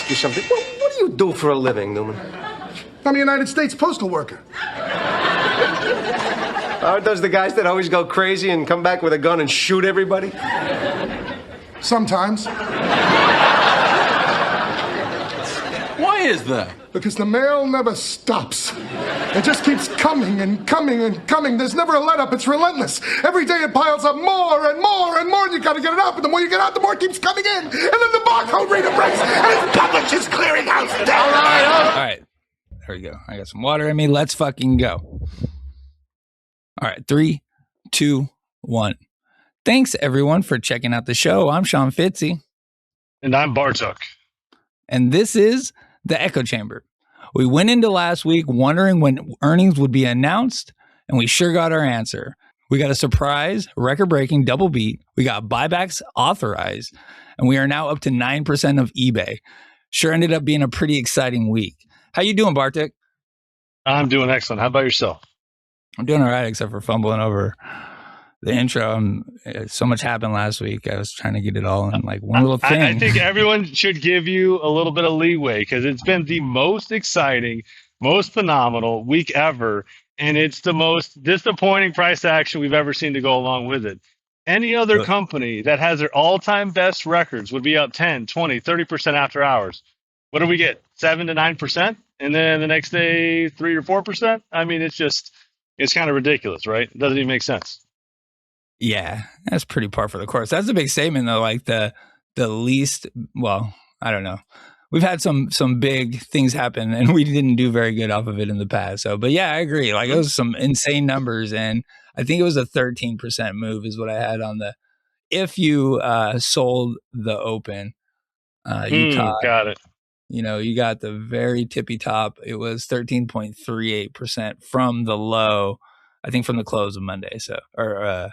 ask you something. What do you do for a living, Newman? I'm a United States postal worker. Aren't those the guys that always go crazy and come back with a gun and shoot everybody? Sometimes. Why is that? Because the mail never stops. It just keeps coming and coming and coming. There's never a let up. It's relentless. Every day it piles up more and more and more, and you gotta get it out. But the more you get out, the more it keeps coming in. And then the barcode reader breaks, and it's Publishers Clearinghouse Day. All right. There we go. I got some water in me. Let's fucking go. All right. 3, 2, 1. Thanks, everyone, for checking out the show. I'm Sean Fitzzzy. And I'm Bartok. And this is The Echo Chamber. We went into last week wondering when earnings would be announced, and we sure got our answer. We got a surprise, record-breaking double beat. We got buybacks authorized, and we are now up to 9% of eBay. Sure ended up being a pretty exciting week. How you doing, Bartek? I'm doing excellent. How about yourself? I'm doing all right, except for fumbling over the intro. So much happened last week. I was trying to get it all in like one little thing. I think everyone should give you a little bit of leeway because it's been the most exciting, most phenomenal week ever. And it's the most disappointing price action we've ever seen to go along with it. Any other company that has their all-time best records would be up 10, 20, 30% after hours. What do we get? 7 to 9%? And then the next day, 3 or 4%? I mean, it's kind of ridiculous, right? It doesn't even make sense. Yeah, that's pretty par for the course. That's a big statement, though. Like the least, well, I don't know. We've had some big things happen, and we didn't do very good off of it in the past. So, but yeah, I agree. Like it was some insane numbers, and I think it was a 13% move is what I had on the. If you sold the open, you got it. You know, you got the very tippy top. It was 13.38% from the low. I think from the close of Monday, or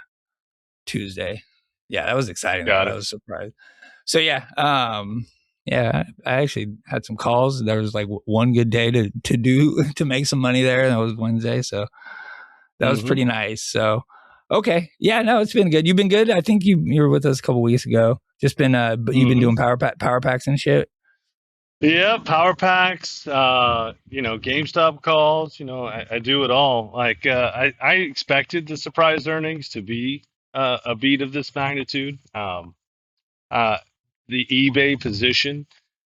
Tuesday. Yeah, that was exciting. I was surprised. So yeah, I actually had some calls. There was like one good day to make some money there, and that was Wednesday. So that was pretty nice. So okay, yeah, no, it's been good. You've been good. I think you were with us a couple weeks ago. Just been, you've been doing power packs and shit. Yeah, power packs. GameStop calls. I do it all. Like I expected the surprise earnings to be a beat of this magnitude. The eBay position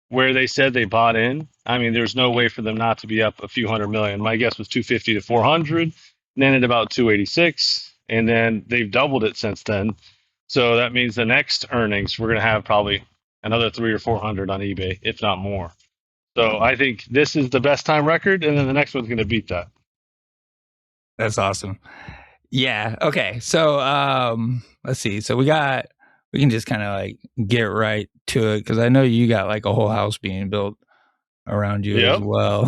where they said they bought in. I mean, there's no way for them not to be up a few hundred million. My guess was 250 to 400, and then at about 286, and then they've doubled it since then. So that means the next earnings we're going to have probably another 300 or 400 on eBay, if not more. So I think this is the best time record, and then the next one's going to beat that. That's awesome. Yeah. Okay. So let's see. So we can just kind of like get right to it because I know you got like a whole house being built around you as well.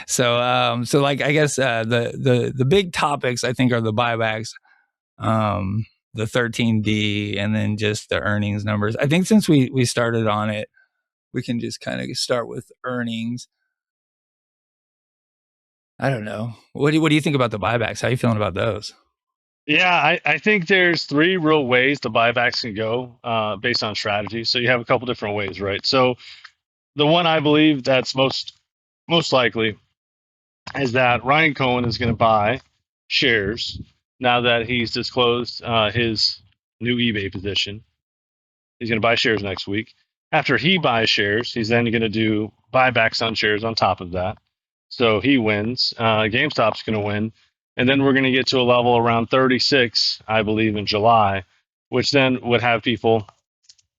So like I guess the big topics I think are the buybacks, the 13D, and then just the earnings numbers. I think since we started on it, we can just kind of start with earnings. I don't know. What do you think about the buybacks? How are you feeling about those? Yeah, I think there's 3 real ways the buybacks can go based on strategy. So you have a couple different ways, right? So the one I believe that's most likely is that Ryan Cohen is going to buy shares now that he's disclosed his new eBay position. He's going to buy shares next week. After he buys shares, he's then going to do buybacks on shares on top of that. So he wins. GameStop's going to win. And then we're going to get to a level around 36, I believe, in July, which then would have people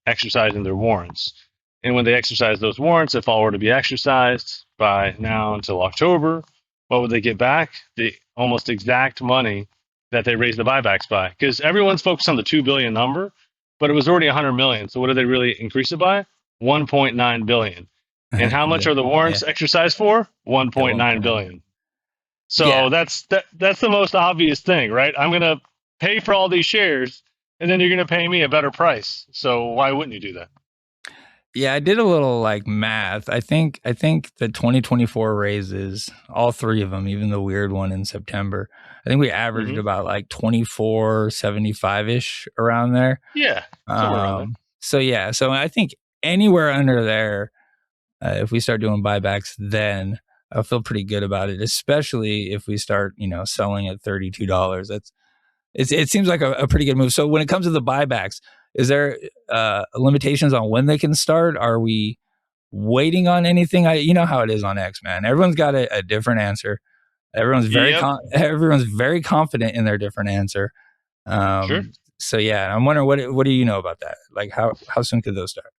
exercising their warrants. And when they exercise those warrants, if all were to be exercised by now until October, what would they get back? The almost exact money that they raised the buybacks by. Because everyone's focused on the 2 billion number, but it was already 100 million. So what did they really increase it by? 1.9 billion. And how much are the warrants exercised for? 1.9 billion. So that's the most obvious thing, right? I'm going to pay for all these shares, and then you're going to pay me a better price. So why wouldn't you do that? Yeah, I did a little like math. I think the 2024 raises, all 3 of them, even the weird one in September, I think we averaged about like 24.75-ish around there. Yeah. Somewhere around there. So I think anywhere under there if we start doing buybacks, then I'll feel pretty good about it, especially if we start, selling at $32. It seems like a pretty good move. So when it comes to the buybacks, is there limitations on when they can start? Are we waiting on anything? You know how it is on X, man. Everyone's got a different answer. Everyone's very confident in their different answer. Sure. So yeah, I'm wondering what do you know about that? Like how soon could those start?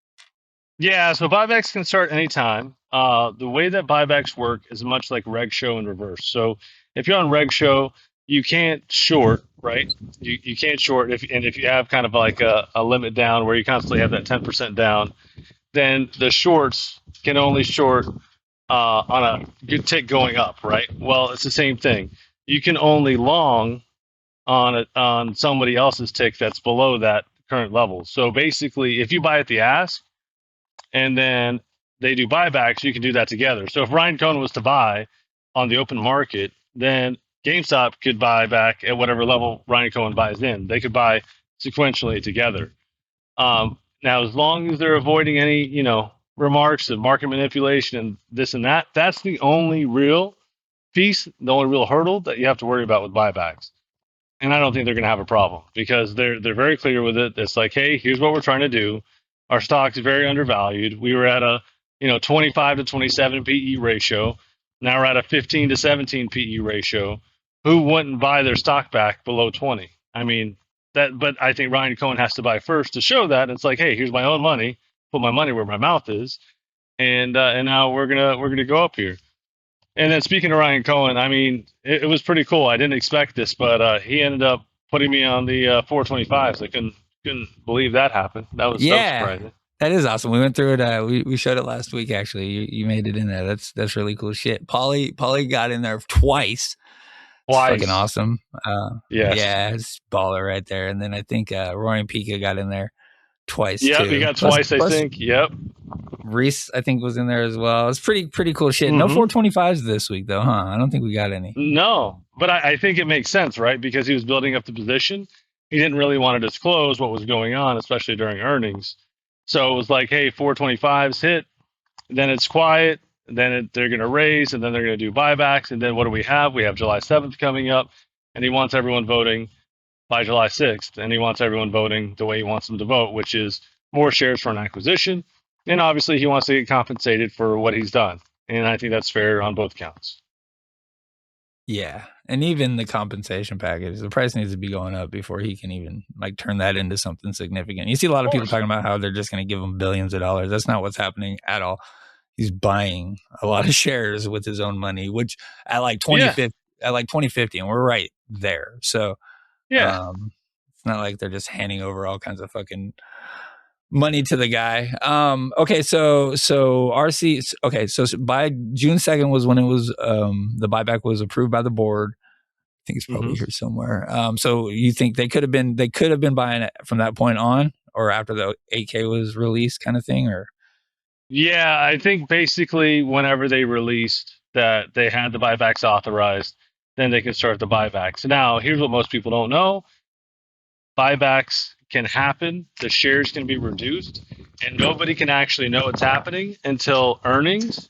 Yeah, so buybacks can start anytime. The way that buybacks work is much like reg show in reverse. So if you're on reg show, you can't short, right? You can't short if you have kind of like a limit down where you constantly have that 10% down, then the shorts can only short on a good tick going up, right? Well, it's the same thing. You can only long on somebody else's tick that's below that current level. So basically, if you buy at the ask and then they do buybacks, you can do that together. So if Ryan Cohen was to buy on the open market, then GameStop could buy back at whatever level Ryan Cohen buys in. They could buy sequentially together. Now, as long as they're avoiding any, remarks of market manipulation and this and that, that's the only real piece, the only real hurdle that you have to worry about with buybacks. And I don't think they're going to have a problem because they're very clear with it. It's like, hey, here's what we're trying to do. Our stock is very undervalued. We were at a 25 to 27 PE ratio. Now we're at a 15 to 17 PE ratio. Who wouldn't buy their stock back below 20? I mean, but I think Ryan Cohen has to buy first to show that. It's like, hey, here's my own money. Put my money where my mouth is, and now we're gonna go up here. And then speaking of Ryan Cohen, I mean, it was pretty cool. I didn't expect this, but he ended up putting me on the 425s. I couldn't believe that happened. That was so surprising. That is awesome. We went through it. We showed it last week. Actually, you made it in there. That's really cool shit. Paulie got in there twice. It's fucking awesome. Yes. Yeah, it's baller right there. And then I think Roy and Pika got in there twice too. Yeah, he got twice. I think. Yep. Reese, I think, was in there as well. It's pretty cool shit. Mm-hmm. No 425s this week, though, huh? I don't think we got any. No, but I think it makes sense, right? Because he was building up the position. He didn't really want to disclose what was going on, especially during earnings. So it was like, hey, 425s hit, then it's quiet, then they're going to raise, and then they're going to do buybacks. And then what do we have? We have July 7th coming up, and he wants everyone voting by July 6th. And he wants everyone voting the way he wants them to vote, which is more shares for an acquisition. And obviously, he wants to get compensated for what he's done. And I think that's fair on both counts. Yeah. And even the compensation package, the price needs to be going up before he can even turn that into something significant. You see a lot of people talking about how they're just going to give him billions of dollars. That's not what's happening at all. He's buying a lot of shares with his own money, which at 2050, and we're right there. So it's not like they're just handing over all kinds of fucking money to the guy. Okay, so RC. Okay, so by June 2nd was when it was the buyback was approved by the board. I think it's probably here somewhere. So you think they could have been buying it from that point on, or after the 8K was released, kind of thing, or? Yeah, I think basically whenever they released that they had the buybacks authorized, then they can start the buybacks. Now, here's what most people don't know: buybacks can happen, the shares can be reduced, and nobody can actually know it's happening until earnings,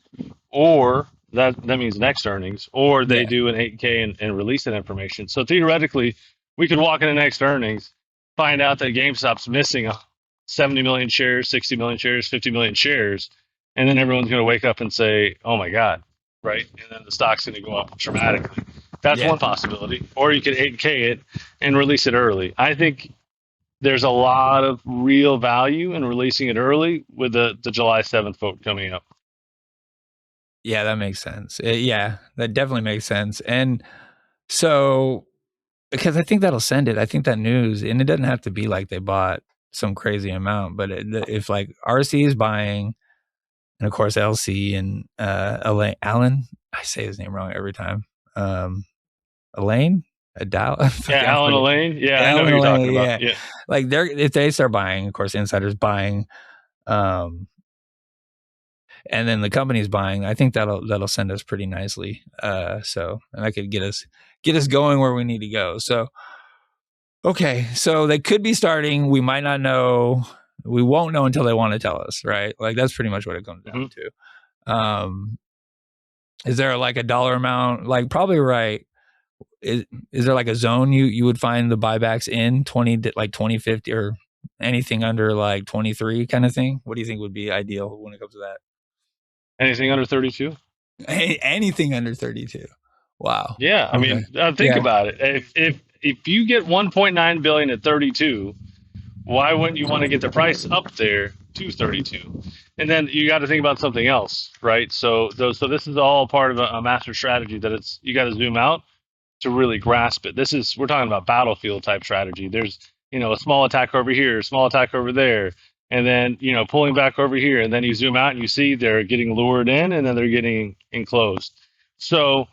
or that means next earnings, or they do an 8K and release that information. So theoretically, we could walk into next earnings, find out that GameStop's missing 70 million shares, 60 million shares, 50 million shares, and then everyone's going to wake up and say, oh my God, right? And then the stock's going to go up dramatically. That's one possibility. Or you could 8K it and release it early. I think there's a lot of real value in releasing it early with the July 7th vote coming up. Yeah, that makes sense. Yeah, that definitely makes sense. And so, because I think that'll send it. I think that news, and it doesn't have to be like they bought some crazy amount, but if RC is buying, and of course LC and Alan, I say his name wrong every time. Elaine? Alan Elaine. Yeah, I know who you're talking about. Yeah. If they start buying, of course, insiders buying, and then the company's buying, I think that'll send us pretty nicely. And that could get us going where we need to go. So, okay, so they could be starting. We might not know. We won't know until they want to tell us, right? That's pretty much what it comes down to. Is there like a dollar amount? Like probably right. Is there like a zone you would find the buybacks in 2050 or anything under like 23 kind of thing? What do you think would be ideal when it comes to that? Anything under 32? Anything under 32. Wow. Yeah, I Okay. mean, think Yeah. about it. If you get 1.9 billion at 32, why wouldn't you want to get the price up there to 32? And then you got to think about something else, right? So this is all part of a master strategy that it's you got to zoom out to really grasp it. We're talking about battlefield type strategy. There's a small attack over here, a small attack over there, and then pulling back over here, and then you zoom out and you see they're getting lured in, and then they're getting enclosed. So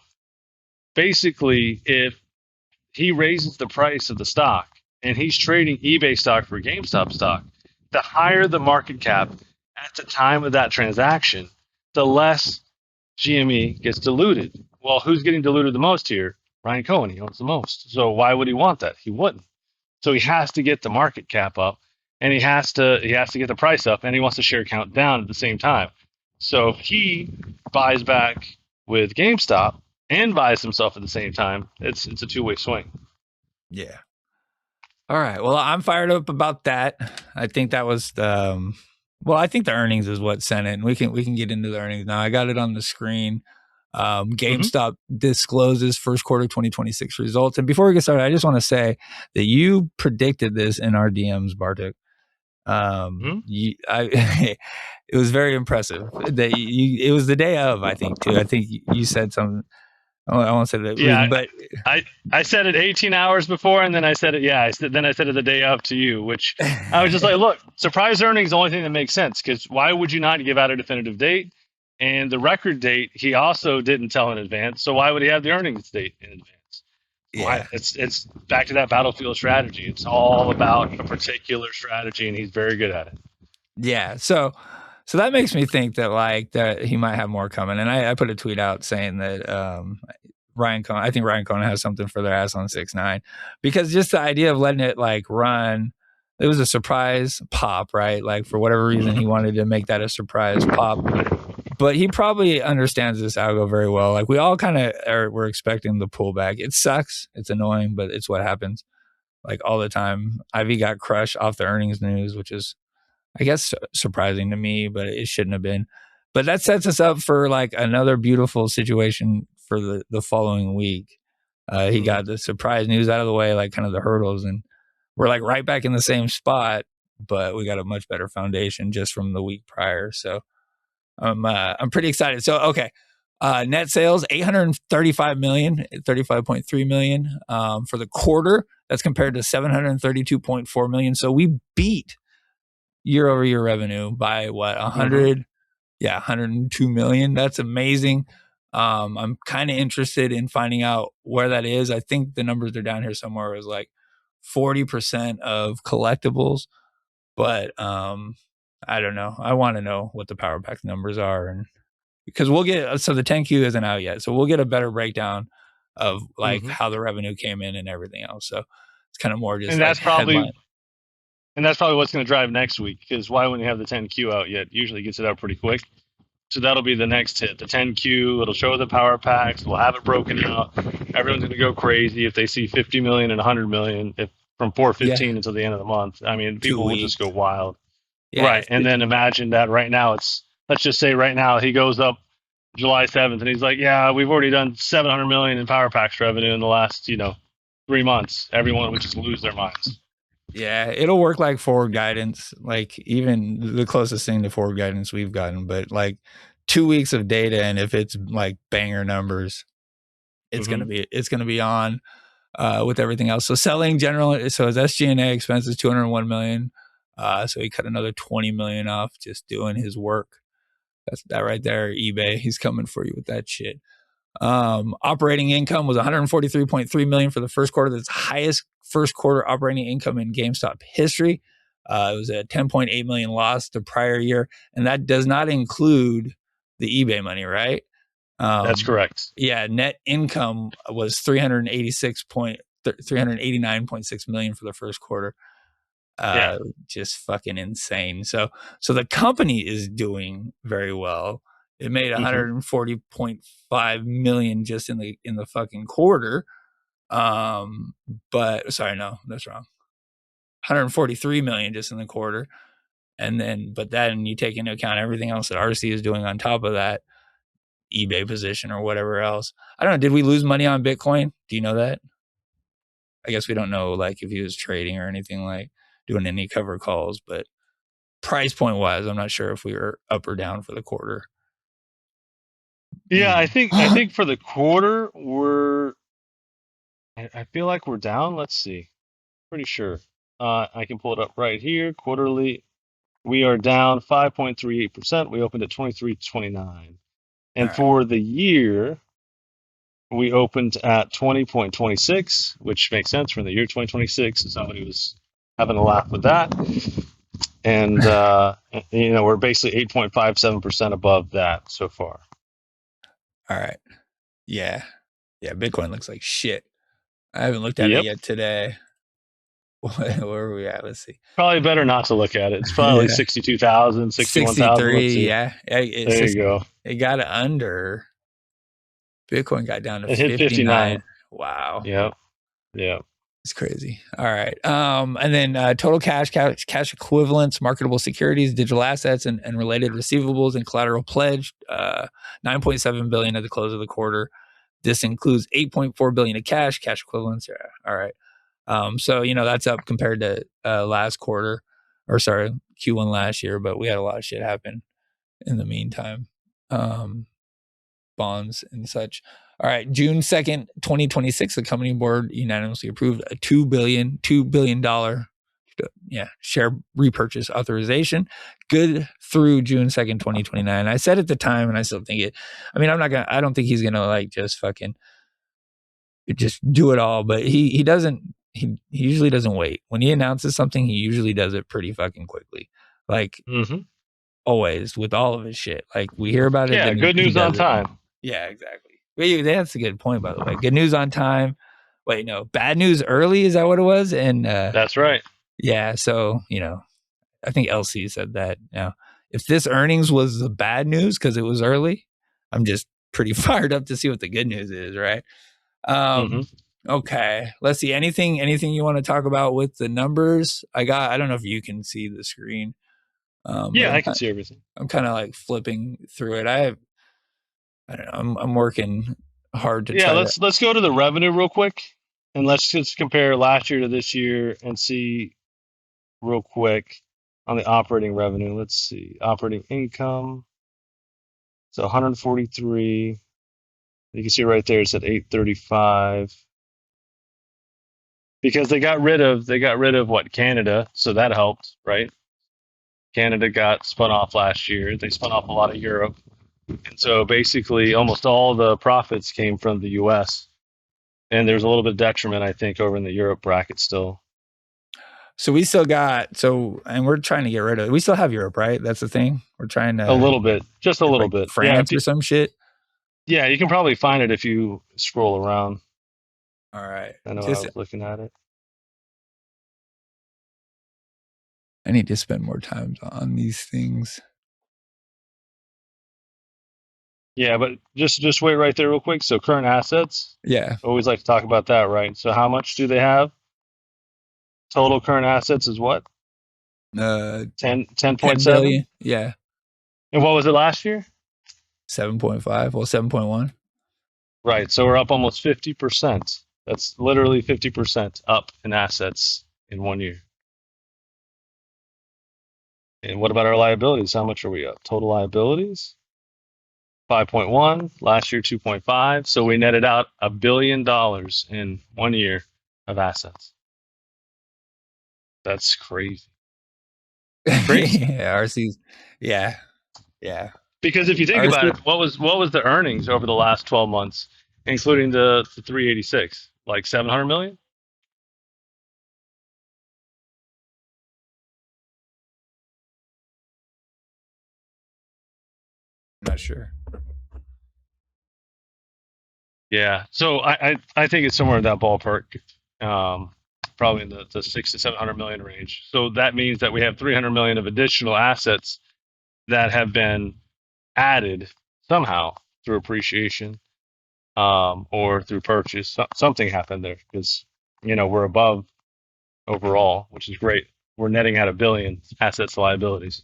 basically, if he raises the price of the stock and he's trading eBay stock for GameStop stock, the higher the market cap at the time of that transaction, the less GME gets diluted. Well, who's getting diluted the most here? Ryan Cohen. He owns the most. So why would he want that? He wouldn't. So he has to get the market cap up, and he has to get the price up, and he wants the share count down at the same time. So if he buys back with GameStop and buys himself at the same time, it's a two-way swing. Yeah. All right. Well, I'm fired up about that. I think that was I think the earnings is what sent it. And we can get into the earnings now. I got it on the screen. GameStop discloses first quarter 2026 results. And before we get started, I just want to say that you predicted this in our DMs, Bartek. It was very impressive that it was the day of, I think, too. I think you said something. I won't say that reason, but I said it 18 hours before, and then I said it. Yeah, then I said it the day of to you, which I was just like, look, surprise earnings is the only thing that makes sense, because why would you not give out a definitive date? And the record date he also didn't tell in advance, so why would he have the earnings date in advance? yeah, Why? It's back to that battlefield strategy. It's all about a particular strategy, and he's very good at it. Yeah, so that makes me think that he might have more coming. And I put a tweet out saying that I think Ryan Cohen has something for their ass on 6ix9ine, because just the idea of letting it like run, it was a surprise pop, right? Like for whatever reason, he wanted to make that a surprise pop. But he probably understands this algo very well. Like we all kind of were expecting the pullback. It sucks. It's annoying, but it's what happens like all the time. Ivy got crushed off the earnings news, which is, I guess, surprising to me, but it shouldn't have been. But that sets us up for like another beautiful situation for the following week. He got the surprise news out of the way, like kind of the hurdles, and we're like right back in the same spot, but we got a much better foundation just from the week prior. So I'm pretty excited. So okay, net sales 835 million, 35.3 million for the quarter. That's compared to 732.4 million. So we beat year over year revenue by what, 100? Yeah, 102 million. That's amazing. I'm kind of interested in finding out where that is. I think the numbers are down here somewhere. It was like 40% of collectibles, but I don't know. I want to know what the power pack numbers are, and because the 10Q isn't out yet, so we'll get a better breakdown of like how the revenue came in and everything else. So it's kind of more just and like headline. And that's probably what's going to drive next week, because why wouldn't you have the 10Q out yet? Usually gets it out pretty quick. So that'll be the next hit, the 10Q. It'll show the power packs. We'll have it broken out. Everyone's going to go crazy if they see 50 million and 100 million from 4/15 until the end of the month. I mean, people will just go wild. Yeah, right. And then imagine that right now let's just say right now he goes up July 7th and he's like, yeah, we've already done 700 million in power packs revenue in the last, 3 months. Everyone would just lose their minds. Yeah, it'll work like forward guidance, like even the closest thing to forward guidance we've gotten, but like 2 weeks of data, and if it's like banger numbers, it's gonna be on with everything else. So selling general, so his SG&A expenses 201 million. So he cut another 20 million off just doing his work. That's that right there. eBay, he's coming for you with that shit. Operating income was 143.3 million for the first quarter. That's the highest first quarter operating income in GameStop history. It was a 10.8 million loss the prior year, and that does not include the eBay money, right? That's correct. Yeah, net income was 389.6 million for the first quarter. Just fucking insane. So the company is doing very well. It made 140.5 million just in the fucking quarter. But sorry, no, that's wrong. 143 million just in the quarter. And then, but then you take into account everything else that RC is doing on top of that, eBay position or whatever else. I don't know. Did we lose money on Bitcoin? Do you know that? I guess we don't know, like, if he was trading or anything, like doing any cover calls, but price point wise, I'm not sure if we were up or down for the quarter. Yeah, I think for the quarter I feel like we're down. Let's see. Pretty sure. I can pull it up right here. Quarterly, we are down 5.38%. We opened at 23.29. And for the year, we opened at 20.26, which makes sense for the year 2026. So somebody was having a laugh with that. And, we're basically 8.57% above that so far. All right. Yeah. Yeah. Bitcoin looks like shit. I haven't looked at it yet today. Where are we at? Let's see. Probably better not to look at it. It's probably 62,000, 61,000. 63. Yeah. There you go. It got under. Bitcoin got down to it hit 59. Wow. Yep. It's crazy. All right. And then total cash equivalents, marketable securities, digital assets, and related receivables and collateral pledged, 9.7 billion at the close of the quarter. This includes 8.4 billion of cash equivalents. Yeah. All right. So, that's up compared to last quarter, or sorry, Q1 last year, but we had a lot of shit happen in the meantime. Bonds and such. All right, June 2nd, 2026, the company board unanimously approved a $2 billion share repurchase authorization, good through June 2nd, 2029. I said at the time, and I still think it. I mean, I don't think he's gonna like just fucking just do it all, but he doesn't. He usually doesn't wait. When he announces something, he usually does it pretty fucking quickly. Like always with all of his shit. Like we hear about it. Yeah, good news on time. Yeah, exactly. That's a good point, by the way. Good news on time. Wait, no, bad news early. Is that what it was? And that's right. Yeah. So, I think LC said that. Now, if this earnings was the bad news because it was early, I'm just pretty fired up to see what the good news is, right? Okay. Let's see. Anything you want to talk about with the numbers? I don't know if you can see the screen. I can see everything. I'm kind of like flipping through it. I don't know. I'm working hard to try. Let's go to the revenue real quick, and let's just compare last year to this year and see real quick on the operating revenue. Let's see, operating income. So 143. You can see right there it's at 835. Because they got rid of what, Canada, so that helped, right? Canada got spun off last year. They spun off a lot of Europe. And so basically almost all the profits came from the US. And there's a little bit of detriment, I think, over in the Europe bracket still. So we still got, and we're trying to get rid of it. We still have Europe, right? That's the thing. We're trying to. A little bit, just a little bit. France or some shit. Yeah, you can probably find it if you scroll around. All right. I know I was looking at it. I need to spend more time on these things. Yeah, but just wait right there real quick. So current assets. Yeah. Always like to talk about that, right? So how much do they have? Total current assets is what? 10.7? Yeah. And what was it last year? 7.5. Well, 7.1. Right. So we're up almost 50%. That's literally 50% up in assets in 1 year. And what about our liabilities? How much are we up? Total liabilities? 5.1. Last year, 2.5. So we netted out $1 billion in 1 year of assets. That's crazy. Crazy. Yeah, RC's. Yeah. Because if you think about it, what was the earnings over the last 12 months, including the 386? Like 700 million? I'm not sure. Yeah. So I think it's somewhere in that ballpark. Probably in the 600 to 700 million range. So that means that we have 300 million of additional assets that have been added somehow through appreciation, or through purchase. Something happened there because we're above overall, which is great. We're netting out $1 billion assets to liabilities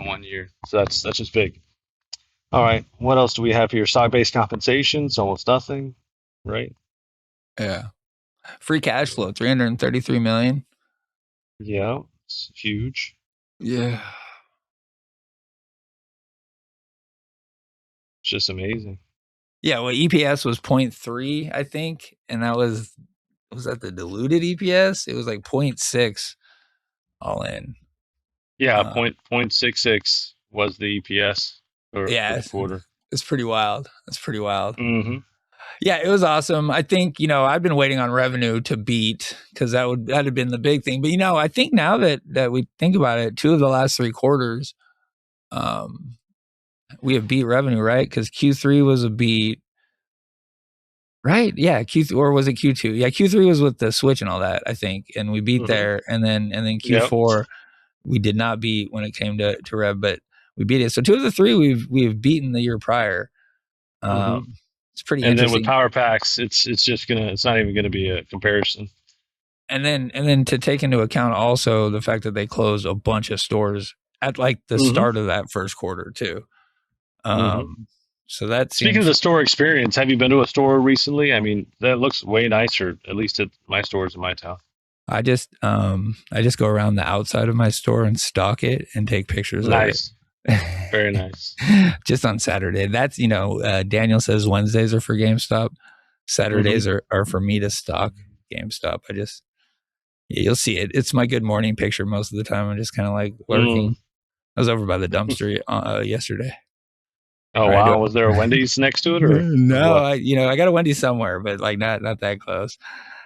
in 1 year, so that's just big. All right, what else do we have here? Stock-based compensation, it's almost nothing, right? Yeah. Free cash flow, 333 million. Yeah, it's huge. Yeah. It's just amazing. Yeah, well, EPS was 0.3, I think, and that was that the diluted EPS? It was like 0.6 all in. Yeah, 0.66 was the EPS for Yeah, the quarter. it's pretty wild. It's pretty wild. Mm-hmm. Yeah, it was awesome. I think, I've been waiting on revenue to beat because that'd have been the big thing. But I think now that we think about it, 2 of the last 3 quarters, we have beat revenue, right? Because Q3 was a beat. Right. Yeah. Q3, or was it Q2? Yeah. Q3 was with the Switch and all that, I think. And we beat there. And then Q4, we did not beat when it came to rev, but we beat it. So 2 of the 3 we've beaten the year prior. It's pretty And then with interesting. power packs, it's not even gonna be a comparison. And then to take into account also the fact that they closed a bunch of stores at like the start of that first quarter too. So that Speaking of the store experience, have you been to a store recently? I mean, that looks way nicer, at least at my stores in my town. I just go around the outside of my store and stalk it and take pictures of it. Very nice. Just on Saturday. That's, Daniel says Wednesdays are for GameStop. Saturdays are for me to stock GameStop. You'll see it. It's my good morning picture most of the time. I'm just kind of like lurking. I was over by the dumpster yesterday. Oh, wow. Was there a Wendy's next to it? Or no, I got a Wendy's somewhere, but like not that close.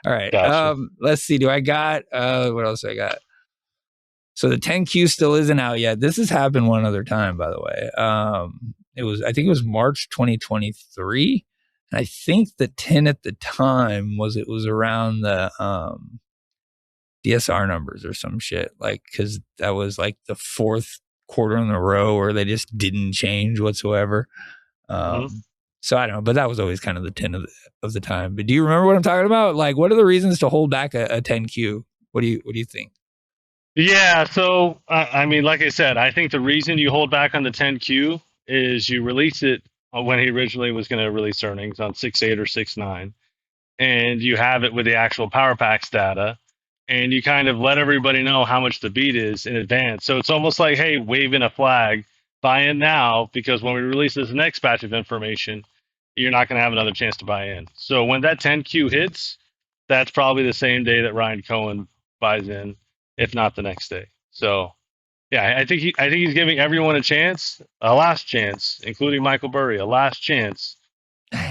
All right. Gotcha. Let's see. Do I got what else do I got? So the 10Q still isn't out yet. This has happened one other time, by the way. I think it was March 2023. And I think the 10 at the time was around the DSR numbers or some shit. Like, cause that was like the 4th quarter in a row where they just didn't change whatsoever. So I don't know, but that was always kind of the 10 of the time. But do you remember what I'm talking about? Like, what are the reasons to hold back a 10Q? What do you think? Yeah, so I mean, like I said, I think the reason you hold back on the 10Q is you release it when he originally was going to release earnings on 6/8 or 6/9, and you have it with the actual Power Packs data, and you kind of let everybody know how much the beat is in advance. So it's almost like, hey, waving a flag, buy in now, because when we release this next batch of information, you're not going to have another chance to buy in. So when that 10Q hits, that's probably the same day that Ryan Cohen buys in, if not the next day. So, yeah, I think he's giving everyone a last chance, including Michael Burry, a last chance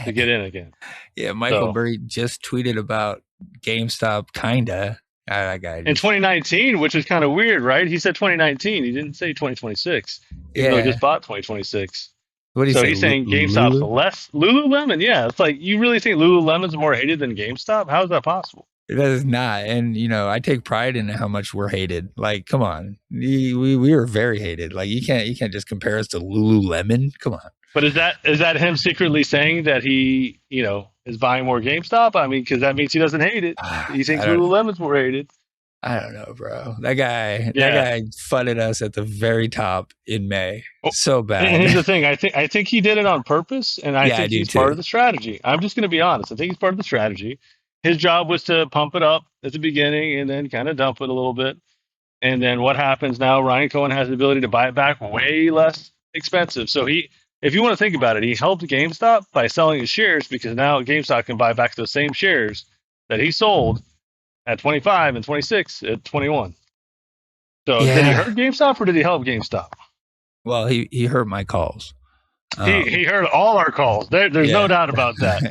to get in again. Yeah, Michael Burry just tweeted about GameStop, kinda. That guy in 2019, which is kind of weird, right? He said 2019. He didn't say 2026, even though he just bought 2026. What do you say? He's saying GameStop's less Lululemon. Yeah, it's like, you really think Lululemon's more hated than GameStop? How is that possible? That is not. And, I take pride in how much we're hated. Like, come on. We are very hated. Like, you can't just compare us to Lululemon. Come on. But is that him secretly saying that he, is buying more GameStop? I mean, because that means he doesn't hate it. He thinks Lululemon's more hated. I don't know, bro. That guy fudded us at the very top in May. So bad. And here's the thing. I think he did it on purpose, and I think he's part of the strategy. I'm just going to be honest. I think he's part of the strategy. His job was to pump it up at the beginning and then kind of dump it a little bit. And then what happens now? Ryan Cohen has the ability to buy it back way less expensive. So if you want to think about it, he helped GameStop by selling his shares, because now GameStop can buy back those same shares that he sold at 25 and 26 at 21. So did he hurt GameStop or did he help GameStop? Well, he heard my calls. He heard all our calls. There's no doubt about that.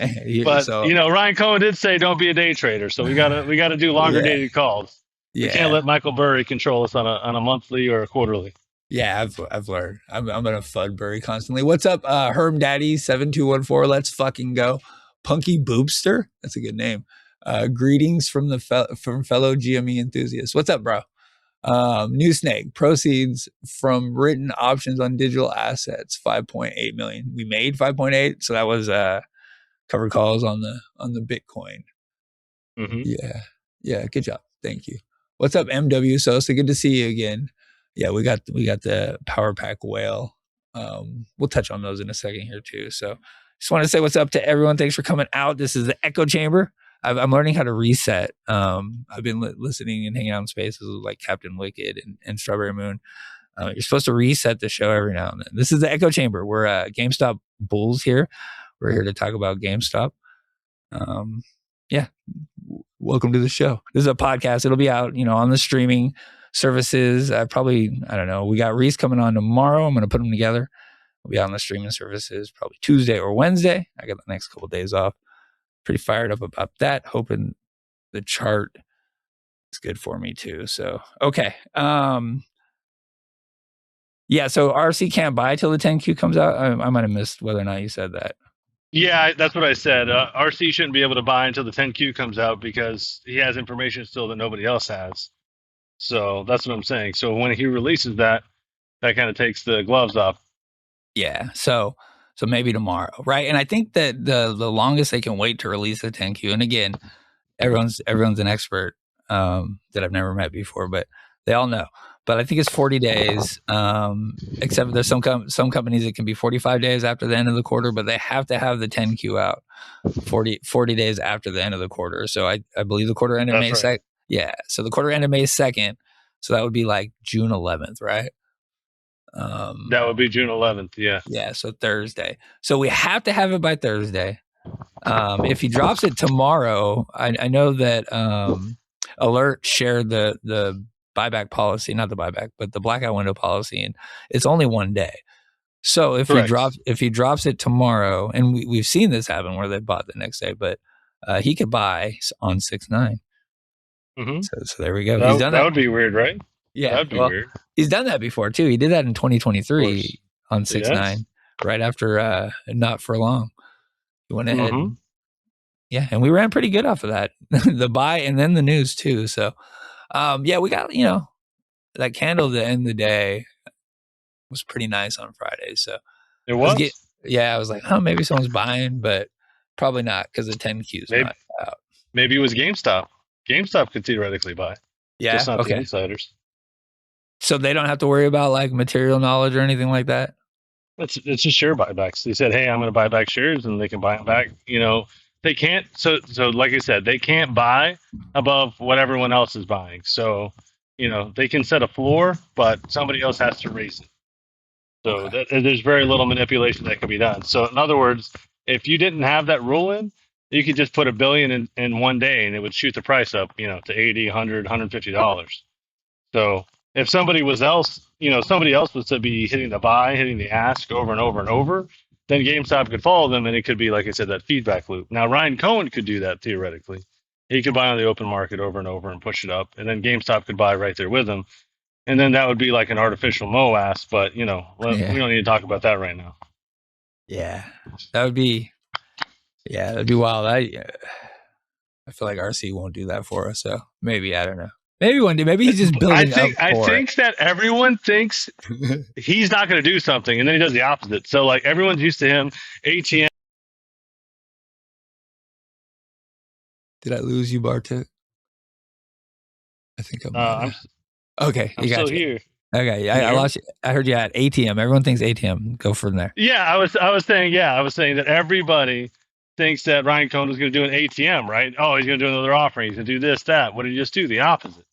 But Ryan Cohen did say don't be a day trader, so we gotta do longer dated calls. We can't let Michael Burry control us on a monthly or a quarterly. Yeah, I've learned. I'm gonna FUD Burry constantly. What's up, Herm Daddy 7214? Let's fucking go. Punky Boobster. That's a good name. Greetings from fellow GME enthusiasts. What's up, bro? New Snake, proceeds from written options on digital assets, 5.8 million. We made 5.8, so that was covered calls on the Bitcoin. Yeah, good job. Thank you. What's up, MW Sosa? Good to see you again. Yeah, we got the Power Pack whale. We'll touch on those in a second here too. So just want to say what's up to everyone. Thanks for coming out. This is the echo chamber. I'm learning how to reset. I've been listening and hanging out in spaces with like Captain Wicked and Strawberry Moon. You're supposed to reset the show every now and then. This is the echo chamber. We're GameStop bulls here. We're here to talk about GameStop. Yeah, welcome to the show. This is a podcast. It'll be out, on the streaming services. I don't know. We got Reese coming on tomorrow. I'm going to put them together. We'll be out on the streaming services probably Tuesday or Wednesday. I got the next couple of days off. Pretty fired up about that. Hoping the chart is good for me too. So, okay. Yeah, so RC can't buy till the 10Q comes out. I might have missed whether or not you said that. Yeah, that's what I said. RC shouldn't be able to buy until the 10Q comes out because he has information still that nobody else has. So that's what I'm saying. So when he releases that kind of takes the gloves off. Yeah. So maybe tomorrow, right? And I think that the longest they can wait to release the 10Q, and again, everyone's an expert that I've never met before, but they all know. But I think it's 40 days, except there's some companies that can be 45 days after the end of the quarter, but they have to have the 10Q out 40 days after the end of the quarter. So I believe the quarter ended May 2nd. Yeah. So the quarter ended May 2nd. So that would be like June 11th, right? That would be June 11th. Yeah. Yeah. So Thursday. So we have to have it by Thursday. If he drops it tomorrow, I know that Alert shared the buyback policy, not the buyback, but the blackout window policy, and it's only one day. So if he drops it tomorrow, and we've seen this happen where they bought the next day, but he could buy on 6/9. Mm-hmm. So there we go. He's done that. That would be weird, right? Yeah, that'd be weird. He's done that before too. He did that in 2023 on 6/9, right after not for long. He went ahead. Mm-hmm. Yeah, and we ran pretty good off of that, the buy and then the news too. So, yeah, we got that candle at the end of the day was pretty nice on Friday. So it was. I was like, oh, maybe someone's buying, but probably not because the 10Q's not out. Maybe it was GameStop. GameStop could theoretically buy. Yeah, just not the insiders. So they don't have to worry about like material knowledge or anything like that. It's just share buybacks. They said, hey, I'm going to buy back shares, and they can buy them back. They can't. So like I said, they can't buy above what everyone else is buying. So they can set a floor, but somebody else has to raise it. So there's very little manipulation that can be done. So in other words, if you didn't have that rule in, you could just put $1 billion in one day, and it would shoot the price up, to $80, $100, $150. So if somebody else was to be hitting the buy, hitting the ask over and over and over, then GameStop could follow them, and it could be, like I said, that feedback loop. Now, Ryan Cohen could do that theoretically. He could buy on the open market over and over and push it up, and then GameStop could buy right there with him. And then that would be like an artificial MOAS, but, we don't need to talk about that right now. Yeah, that'd be wild. I feel like RC won't do that for us, so maybe, I don't know. Maybe one day. Maybe he's just building I think that everyone thinks he's not going to do something, and then he does the opposite. So, like, everyone's used to him. ATM. Did I lose you, Bartek? I think I'm okay. I'm still here. Okay, I lost you. I heard you at ATM. Everyone thinks ATM. Go from there. Yeah, I was saying that everybody thinks that Ryan Cohen was going to do an ATM, right? Oh, he's going to do another offering. He's going to do this, that. What did he just do? The opposite.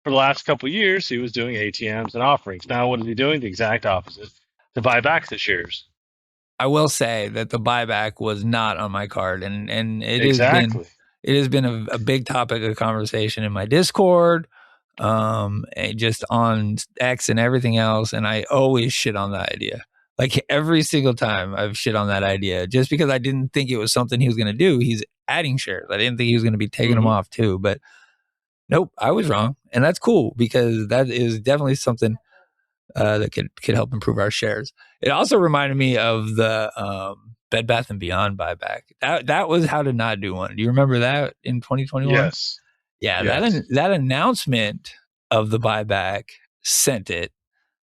For the last couple of years, he was doing ATMs and offerings. Now, what is he doing? The exact opposite. To buy back the shares. I will say that the buyback was not on my card, and it has been a big topic of conversation in my Discord, and just on X and everything else. And I always shit on that idea. Like every single time I've shit on that idea, just because I didn't think it was something he was going to do. He's adding shares. I didn't think he was going to be taking them off too, but nope, I was wrong. And that's cool because that is definitely something that could help improve our shares. It also reminded me of the Bed Bath & Beyond buyback. That was how to not do one. Do you remember that in 2021? Yes. Yeah, yes. That announcement of the buyback, sent it,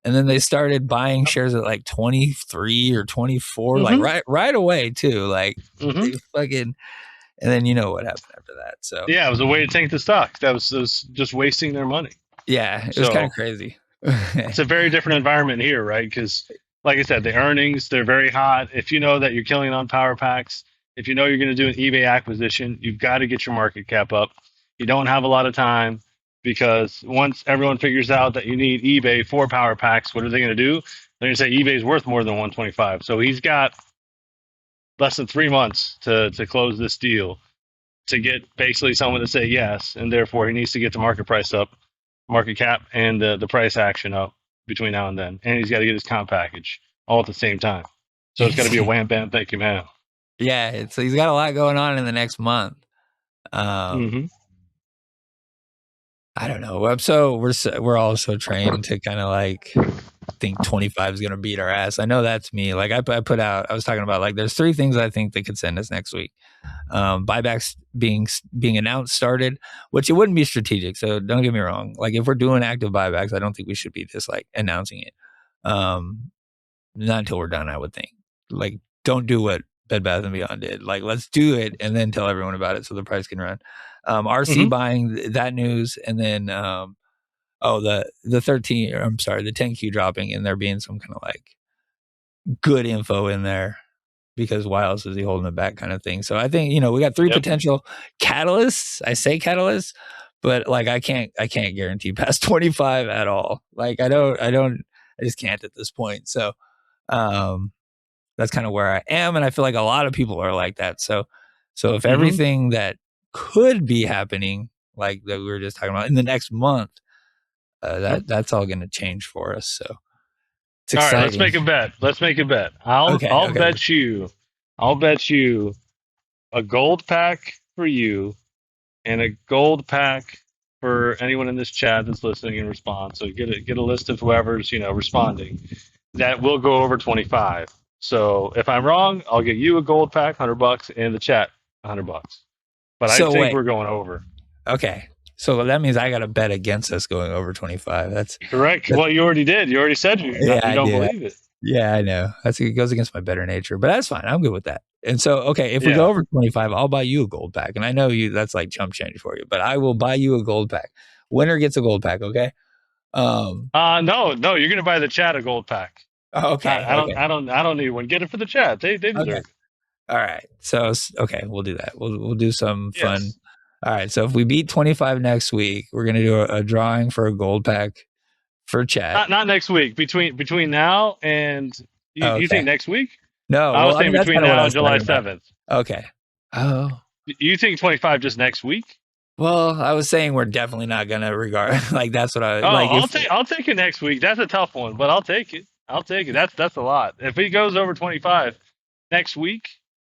and then they started buying shares at like 23 or 24, like right away too. Like they fucking, and then you know what happened after that. So yeah, it was a way to tank the stock. That was just wasting their money. yeah, it was kind of crazy. It's a very different environment here, right? Because, like I said, the earnings, they're very hot. If you know that you're killing on power packs, if you know you're going to do an eBay acquisition, you've got to get your market cap up. You don't have a lot of time because once everyone figures out that you need eBay for power packs, what are they going to do? They're going to say eBay's worth more than 125. So he's got less than 3 months to close this deal to get basically someone to say yes, and therefore he needs to get the market price up, market cap, and the price action up between now and then. And he's got to get his comp package all at the same time. So it's got to be a wham bam thank you man. Yeah, so he's got a lot going on in the next month. I don't know. So we're all so trained to kind of like think 25 is going to beat our ass. I know that's me. Like I was talking about like there's 3 things I think they could send us next week. Buybacks being announced started, which it wouldn't be strategic. So don't get me wrong. Like if we're doing active buybacks, I don't think we should be just like announcing it. Not until we're done, I would think. Like don't do what Bed Bath & Beyond did. Like let's do it and then tell everyone about it so the price can run. RC buying that news, and then the 10Q dropping, and there being some kind of like good info in there because why else is he holding it back kind of thing. So I think, we got 3 potential catalysts. I say catalysts, but like I can't guarantee past 25 at all. Like I just can't at this point. So that's kind of where I am, and I feel like a lot of people are like that. So if everything that could be happening, like that we were just talking about in the next month, that's all going to change for us. So it's exciting. All right, let's make a bet. I'll bet you a gold pack for you and a gold pack for anyone in this chat that's listening and respond. So get a list of whoever's responding that will go over 25. So if I'm wrong, I'll get you a gold pack, $100, and the chat $100. But I think we're going over. Okay. So that means I got to bet against us going over 25. That's correct. Well, you already did. You already said you don't believe it. Yeah, I know. It goes against my better nature, but that's fine. I'm good with that. And so, okay, if we go over 25, I'll buy you a gold pack. And I know that's like chump change for you, but I will buy you a gold pack. Winner gets a gold pack, okay? No, you're gonna buy the chat a gold pack. Okay. I don't need one. Get it for the chat. They deserve it. All right. So okay, we'll do that. We'll do some fun. All right. So if we beat 25 next week, we're gonna do a drawing for a gold pack for chat. Not next week. Between now and you think next week? No, I was saying between now and July 7th. Okay. Oh. You think 25 just next week? Well, I was saying we're definitely not gonna regard like that's what I. I'll take it next week. That's a tough one, but I'll take it. That's a lot. If he goes over 25 next week,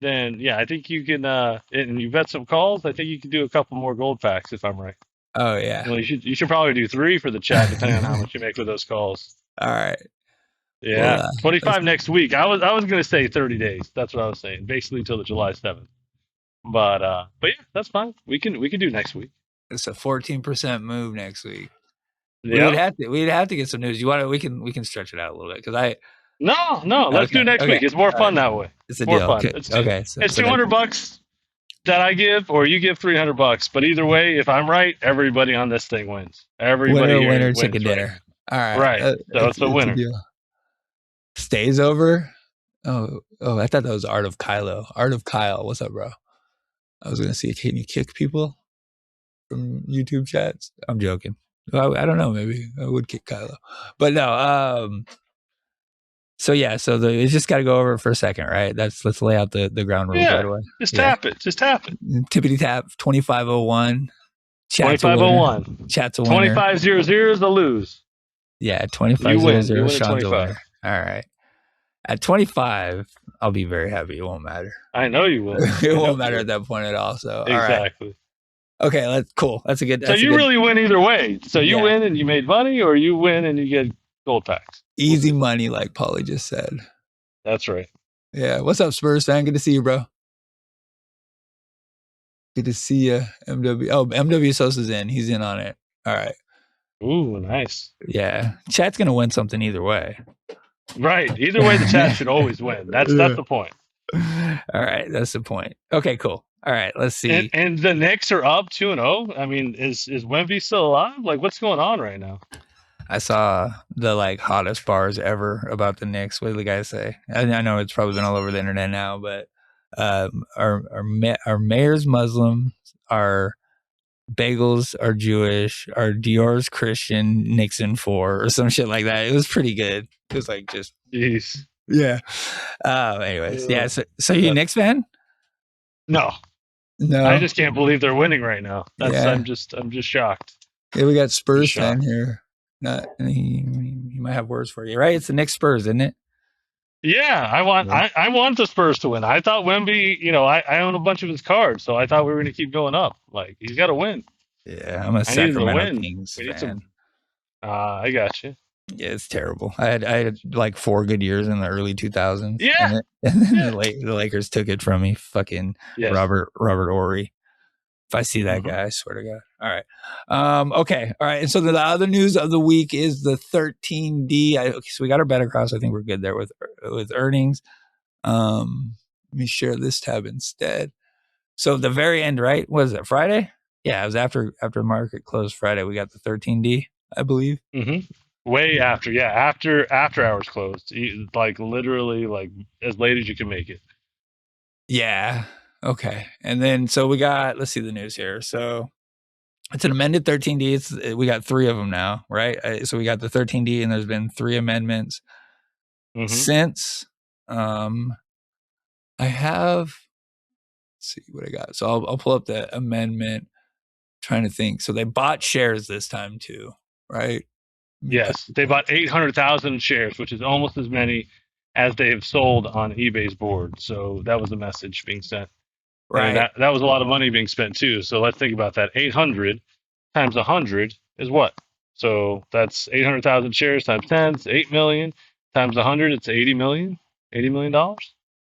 then I think you can. And you bet some calls. I think you can do a couple more gold packs if I'm right. Oh yeah. Well, you should probably do 3 for the chat, depending on how much you make with those calls. All right. Yeah, well, 25 next week. I was going to say 30 days. That's what I was saying, basically until the July 7th. But yeah, that's fine. We can do next week. It's a 14% move next week. Yeah. We'd have to get some news. You want to? We can stretch it out a little bit because No. Let's do next week. It's more fun that way. It's a more deal. Fun. Okay. It's $200 that I give, or you give $300. But either way, if I'm right, everybody on this thing wins. Everybody winner, wins, chicken dinner. All right. Right. So it's a winner. Stays over. Oh! I thought that was Art of Kylo. Art of Kyle. What's up, bro? I was gonna see. Can you kick people from YouTube chats? I'm joking. I don't know. Maybe I would kick Kylo, but no. So it's just got to go over for a second, right? Let's lay out the ground rules right away. Just tap it. Tippity tap. 2501. 2501. Chat's a winner. 2500 is a lose. Yeah, 2500. Sean's a winner. All right. At 25, I'll be very happy. It won't matter. I know you will. It won't matter at that point at all. So exactly. All right. Okay, that's cool. That's a good. So you really win either way. So you win and you made money, or you win and you get gold packs. Easy money, like Paulie just said. That's right. Yeah. What's up, Spurs fan? Good to see you, bro. Good to see you, MW. Oh, MW Sosa's in. He's in on it. All right. Ooh, nice. Yeah, chat's gonna win something either way. Right. Either way, the chat should always win. That's Yeah. the point. All right, that's the point. Okay, cool. All right, let's And see. and the Knicks are up 2-0. I mean, is Wemby still alive? Like, what's going on right now? I saw the like hottest bars ever about the Knicks. What did the guy say? I know it's probably been all over the internet now, but our mayor's Muslim, our bagels are Jewish, our Dior's Christian, Nixon 4 or some shit like that. It was pretty good. It was like just Jeez. yeah. Anyways, yeah. So you a Knicks fan? No, I No. just can't believe they're winning right now. Yeah. I'm just shocked. Yeah, we got Just Spurs fan shocked. here. Not he might have words for you, right? It's the Knicks Spurs, isn't it? Yeah, I want the Spurs to win. I thought Wemby, I own a bunch of his cards, so I thought we were going to keep going up. Like, he's got to win. Yeah, I'm a I needed to Sacramento win. Kings We need fan. some. I got you. Yeah, it's terrible. I had like 4 good years in the early 2000s. Yeah. And then Yeah. the Lakers took it from me. Fucking Yes. Robert Ory. If I see that guy, I swear to God. All right. Okay. All right. And so the other news of the week is the 13D. Okay, so we got our bet across. I think we're good there with earnings. Let me share this tab instead. So the very end, right? Was it Friday? Yeah, it was after market closed Friday. We got the 13D, I believe. Mm-hmm. Way after, yeah, after hours closed, like literally, like as late as you can make it. Yeah. Okay. And then so we got. Let's see the news here. So it's an amended 13D. We got 3 of them now, right? So we got the 13D, and there's been 3 amendments since. I have. Let's see what I got. So I'll pull up the amendment. Trying to think. So they bought shares this time too, right? Yes, they bought 800,000 shares, which is almost as many as they've sold on eBay's board. So that was the message being sent. Right. And that was a lot of money being spent too. So let's think about that. 800 times 100 is what? So that's 800,000 shares times 10. It's 8 million times 100. It's 80 million. $80 million.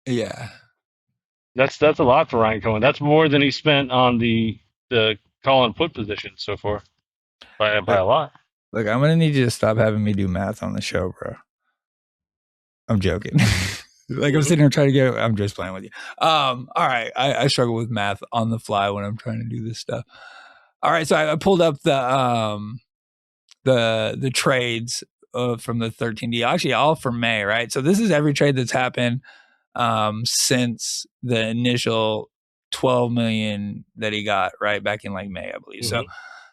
Yeah. That's a lot for Ryan Cohen. That's more than he spent on the call and put position so far by a lot. Look, I'm gonna need you to stop having me do math on the show, bro. I'm joking. Like I'm sitting here trying to get. I'm just playing with you. All right. I struggle with math on the fly when I'm trying to do this stuff. All right. So I pulled up the trades from the 13D. Actually, all for May, right? So this is every trade that's happened since the initial 12 million that he got right back in like May, I believe.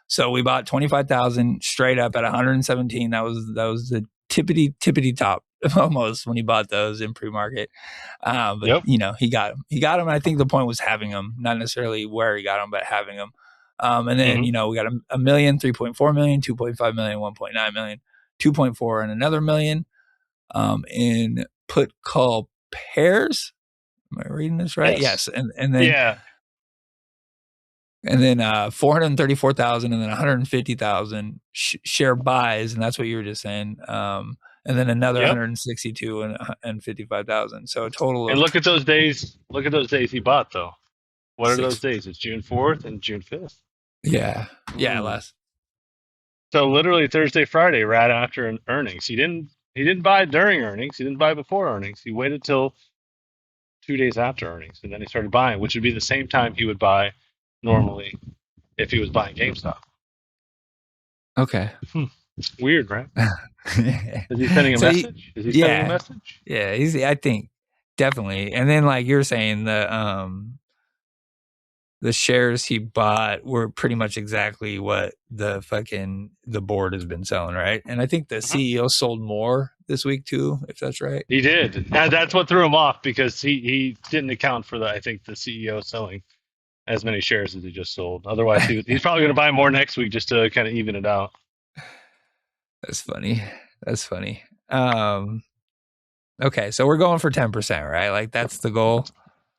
So we bought 25,000 straight up at 117. That was the tippity top almost when he bought those in pre-market. But he got them. And I think the point was having them, not necessarily where he got them, but having them. And then we got a million, 3.4 million, 2.5 million, 1.9 million, 2.4, and another million in put call pairs. Am I reading this right? Yes. And then and then 434,000 and then 150,000 share buys, and that's what you were just saying. And then another 162 and 55,000. So a total of. And look at those days. Look at those days he bought though. What are those days? It's June 4th and June 5th. Yeah. Yeah, less. So literally Thursday, Friday, right after earnings. He didn't buy during earnings. He didn't buy before earnings. He waited till 2 days after earnings, and then he started buying, which would be the same time he would buy normally if he was buying GameStop. Okay. Weird, right? Is he sending a message? Is he sending a message? Yeah, I think definitely. And then like you're saying, the shares he bought were pretty much exactly what the board has been selling, right? And I think the CEO sold more this week too, if that's right. He did. And that's what threw him off because he didn't account for I think the CEO selling as many shares as he just sold. Otherwise, he's probably going to buy more next week just to kind of even it out. That's funny. Okay, so we're going for 10%, right? Like that's the goal.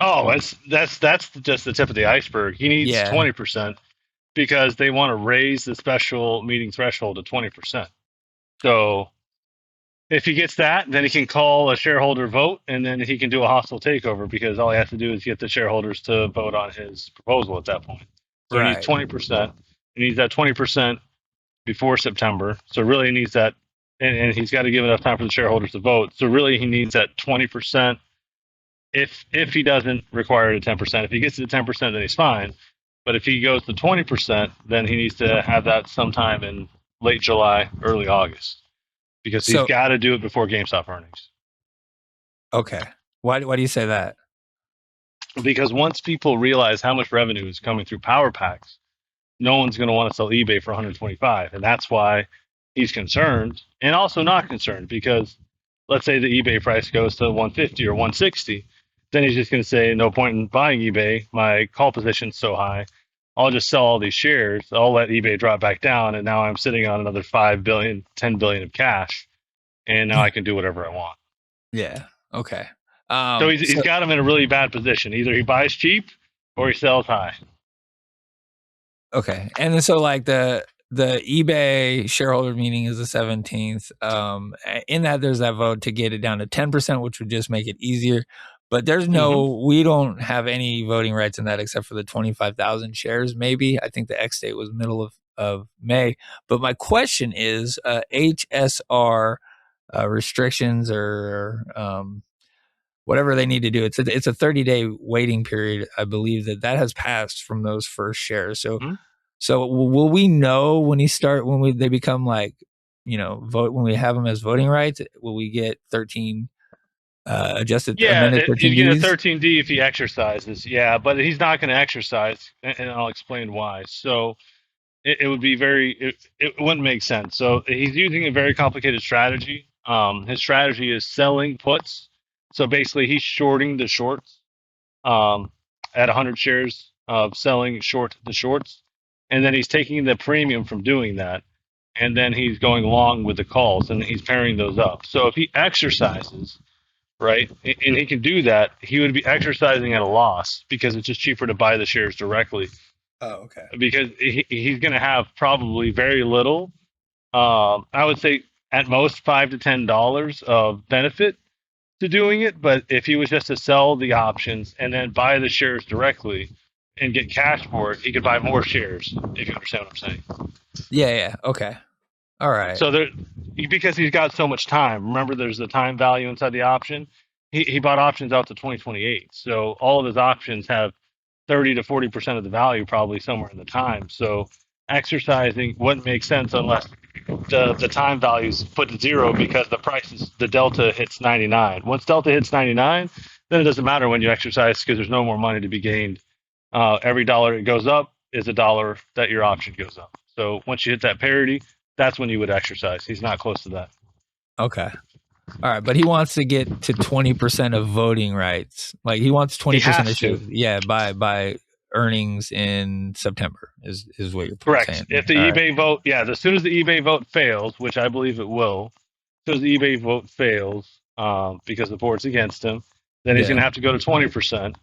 Oh, that's just the tip of the iceberg. He needs 20% because they want to raise the special meeting threshold to 20%. So if he gets that, then he can call a shareholder vote, and then he can do a hostile takeover because all he has to do is get the shareholders to vote on his proposal at that point. So he needs 20%. He needs that 20% before September. So really he needs that, and he's got to give enough time for the shareholders to vote. So really he needs that 20%. If he doesn't require it at 10%, if he gets to the 10%, then he's fine. But if he goes to 20%, then he needs to have that sometime in late July, early August, because he's got to do it before GameStop earnings. Okay. Why do you say that? Because once people realize how much revenue is coming through power packs, no one's going to want to sell eBay for 125, and that's why he's concerned, and also not concerned, because let's say the eBay price goes to 150 or 160, then he's just going to say no point in buying eBay. My call position's so high, I'll just sell all these shares. I'll let eBay drop back down, and now I'm sitting on another 5 billion, 10 billion of cash, and now I can do whatever I want. Yeah. Okay. So he's got him in a really bad position. Either he buys cheap or he sells high. Okay. And then so like the eBay shareholder meeting is the 17th. In that there's that vote to get it down to 10%, which would just make it easier. But there's we don't have any voting rights in that except for the 25,000 shares, maybe. I think the X date was middle of May. But my question is HSR restrictions or whatever they need to do. It's a 30-day waiting period. I believe that has passed from those first shares. So, so will we know when they become like, vote, when we have them as voting rights, will we get 13 amended 13 he's getting a Ds? 13D if he exercises. Yeah, but he's not going to exercise, and I'll explain why. So it would be it wouldn't make sense. So he's using a very complicated strategy. His strategy is selling puts. So basically, he's shorting the shorts at 100 shares of selling short the shorts, and then he's taking the premium from doing that, and then he's going long with the calls, and he's pairing those up. So if he exercises, right, and he can do that, he would be exercising at a loss because it's just cheaper to buy the shares directly. Oh, okay. Because he's going to have probably very little. I would say at most $5 to $10 of benefit to doing it. But if he was just to sell the options and then buy the shares directly and get cash for it, he could buy more shares. If you understand what I'm saying. Yeah. Okay. All right. So because he's got so much time. Remember, there's the time value inside the option. He bought options out to 2028. So all of his options have 30 to 40% of the value probably somewhere in the time. So exercising wouldn't make sense unless the time value is put to zero because the delta hits 99. Once delta hits 99, then it doesn't matter when you exercise because there's no more money to be gained. Every dollar it goes up is a dollar that your option goes up. So once you hit that parity, that's when you would exercise. He's not close to that. Okay. All right, but he wants to get to 20% of voting rights. Like he wants 20% of shares. Yeah, by earnings in September is what you're correct saying. If the eBay vote, as soon as the eBay vote fails, which I believe it will, as soon as the eBay vote fails, because the board's against him, then he's going to have to go to 20%.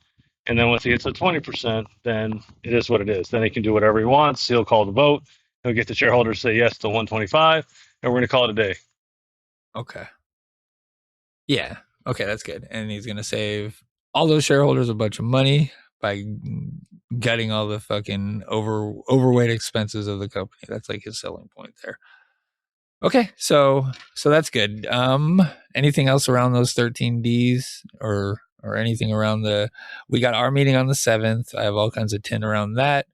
And then once he gets to 20%, then it is what it is. Then he can do whatever he wants. He'll call the vote. He'll get the shareholders to say yes to 125, and we're going to call it a day. Okay. Yeah. Okay, that's good. And he's going to save all those shareholders a bunch of money by gutting all the fucking overweight expenses of the company. That's like his selling point there. Okay, so that's good. Anything else around those 13 Ds or anything around we got our meeting on the 7th. I have all kinds of tin around that.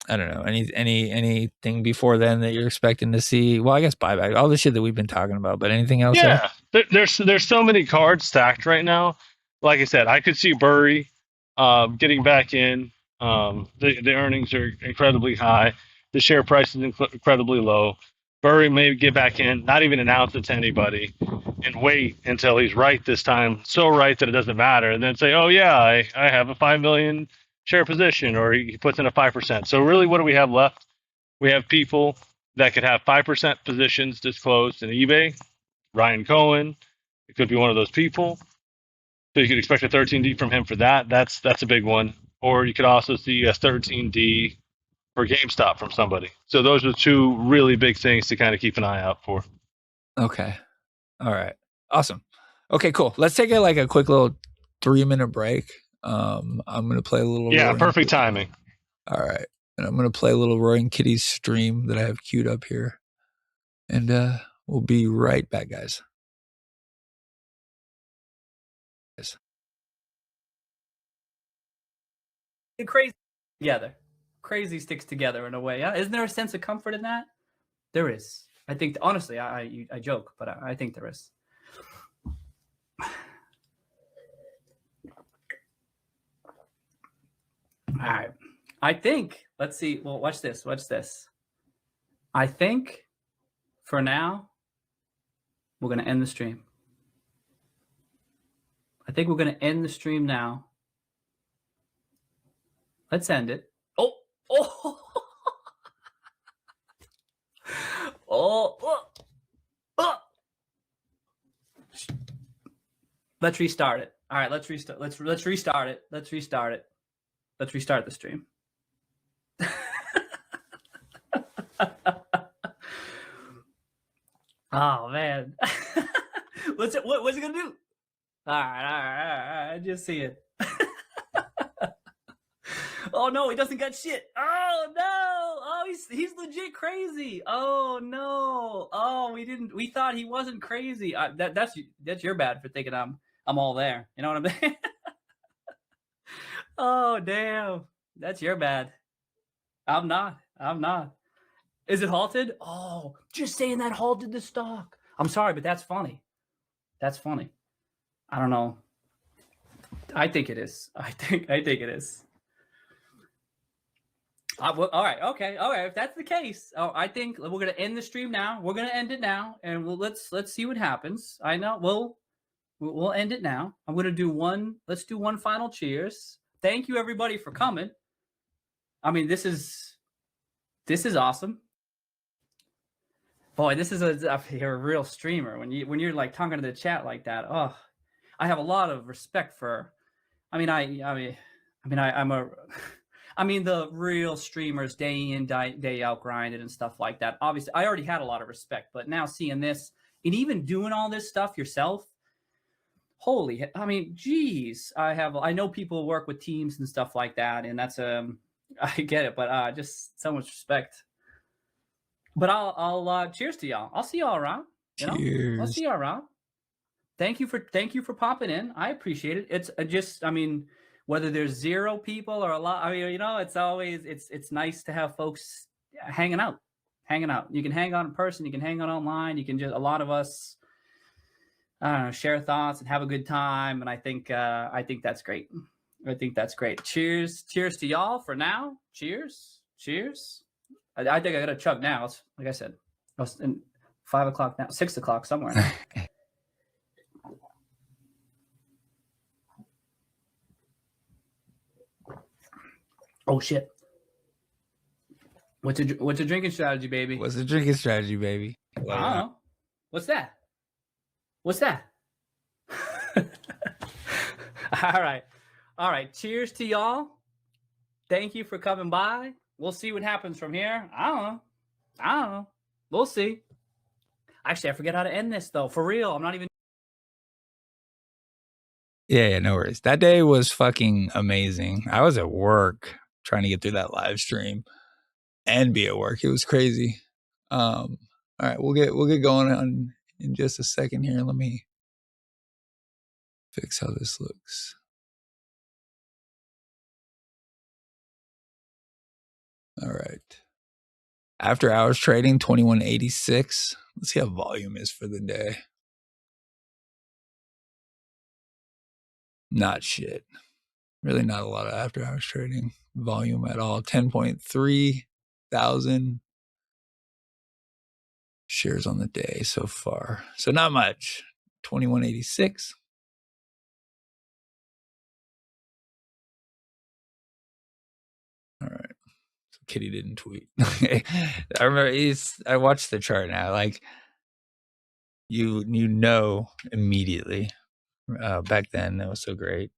I don't know, anything before then that you're expecting to see? Well, I guess buyback, all the shit that we've been talking about, but anything else? Yeah, there's so many cards stacked right now. Like I said, I could see Burry getting back in. The earnings are incredibly high. The share price is incredibly low. Burry may get back in, not even announce it to anybody, and wait until he's right this time, so right that it doesn't matter, and then say, oh yeah, I have a 5 million share position, or he puts in a 5%. So really, what do we have left? We have people that could have 5% positions disclosed in eBay. Ryan Cohen, it could be one of those people. So you could expect a 13D from him for that. That's a big one. Or you could also see a 13D for GameStop from somebody. So those are two really big things to kind of keep an eye out for. Okay. All right. Awesome. Okay, cool. Let's take a quick little 3-minute break. I'm going to play a little. Yeah, perfect timing. All right. And I'm going to play a little Roy and Kitty's stream that I have queued up here. And we'll be right back, guys. Crazy together. Crazy sticks together in a way. Isn't there a sense of comfort in that? There is. I think, honestly, I joke, but I think there is. All right. I think, let's see. Well, watch this. Watch this. I think for now, we're going to end the stream. I think we're going to end the stream now. Let's end it. Oh. Let's restart it. All right, let's restart. Let's restart it. Let's restart it. Let's restart the stream. Oh man. What's it gonna do? All right. I just see it. Oh no, he doesn't got shit. Oh no. Oh, he's legit crazy. Oh no. Oh, we thought he wasn't crazy. That's your bad for thinking I'm all there. You know what I'm saying? Oh damn. That's your bad. I'm not. Is it halted? Oh, just saying that halted the stock. I'm sorry, but that's funny. That's funny. I don't know. I think it is. I think it is. Well, all right. Okay. All right. If that's the case, I think we're gonna end the stream now. We're gonna end it now, and let's see what happens. I know we'll end it now. I'm gonna do one. Let's do one final cheers. Thank you everybody for coming. I mean, this is awesome. Boy, this is you're a real streamer when you're like talking to the chat like that. Oh, I have a lot of respect for. I mean, the real streamers, day in, day out, grinding and stuff like that. Obviously, I already had a lot of respect, but now seeing this and even doing all this stuff yourself, holy, I mean, geez, I know people work with teams and stuff like that, and that's I get it, but just so much respect. But I'll cheers to y'all. I'll see y'all around. Cheers. I'll see y'all around. Thank you for popping in. I appreciate it. It's whether there's 0 people or a lot, it's always it's nice to have folks hanging out. You can hang out in person, you can hang out online, you can just, a lot of us share thoughts and have a good time, and I think that's great. I think that's great. Cheers to y'all for now. Cheers. I think I gotta chug now. It's, like I said, it's 5 o'clock now, 6 o'clock somewhere. Oh shit! What's a drinking strategy, baby? What's the drinking strategy, baby? I don't know. What's that? All right. Cheers to y'all. Thank you for coming by. We'll see what happens from here. I don't know. We'll see. Actually, I forget how to end this though. For real, I'm not even. Yeah, no worries. That day was fucking amazing. I was at work trying to get through that live stream and be at work. It was crazy. All right, we'll get going on in just a second here. Let me fix how this looks. All right. After hours trading, 2186. Let's see how volume is for the day. Not shit. Really not a lot of after hours trading volume at all. 10.3 thousand shares on the day so far. So not much. 2186. All right. So Kitty didn't tweet. I remember I watched the chart now. Like you know immediately. Back then that was so great.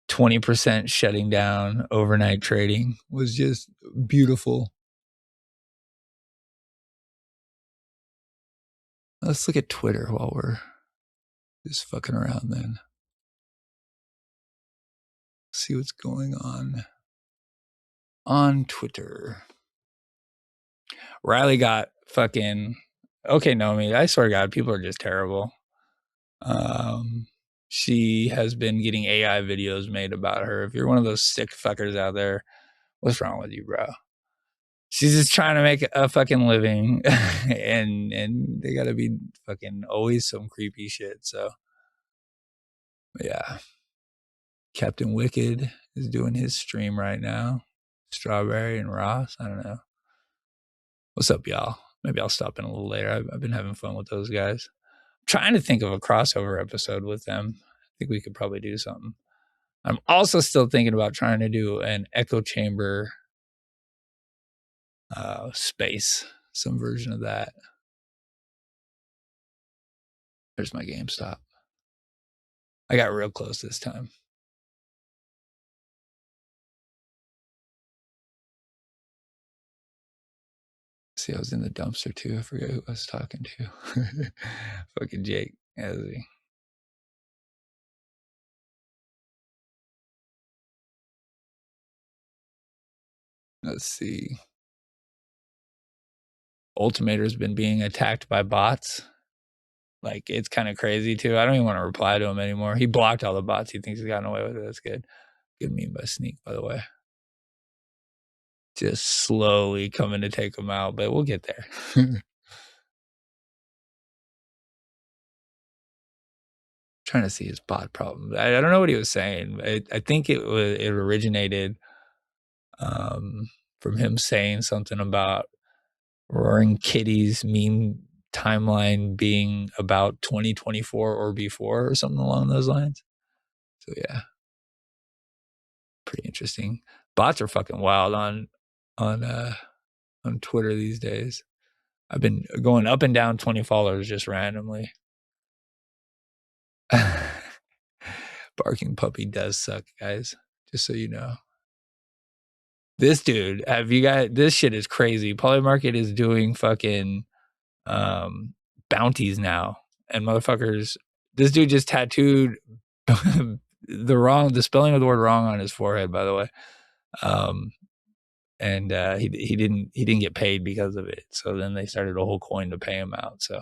20% shutting down overnight trading was just beautiful. Let's look at Twitter while we're just fucking around then. See what's going on. on Twitter. Riley got fucking okay. No, I mean, I swear to God, people are just terrible. She has been getting AI videos made about her. If you're one of those sick fuckers out there, what's wrong with you, bro? She's just trying to make a fucking living, and they gotta be fucking always some creepy shit. So, yeah. Captain Wicked is doing his stream right now. Strawberry and Ross. I don't know. What's up, y'all? Maybe I'll stop in a little later. I've been having fun with those guys. I'm trying to think of a crossover episode with them. I think we could probably do something. I'm also still thinking about trying to do an echo chamber space, some version of that. There's my GameStop. I got real close this time. See, I was in the dumpster too. I forget who I was talking to. Fucking Jake. Let's see. Ultimator's been being attacked by bots. Like, it's kind of crazy too. I don't even want to reply to him anymore. He blocked all the bots. He thinks he's gotten away with it. That's good. Good meme by Sneak, by the way. Just slowly coming to take him out, but we'll get there. Trying to see his bot problem. I don't know what he was saying. I think it originated from him saying something about Roaring Kitty's meme timeline being about 2024 or before or something along those lines. So yeah, pretty interesting. Bots are fucking wild on Twitter these days. I've been going up and down 20 followers just randomly. Barking puppy does suck, guys. Just so you know. This dude, this shit is crazy. Polymarket is doing fucking bounties now. And motherfuckers, this dude just tattooed the spelling of the word wrong on his forehead, by the way. And he didn't get paid because of it. So then they started a whole coin to pay him out. So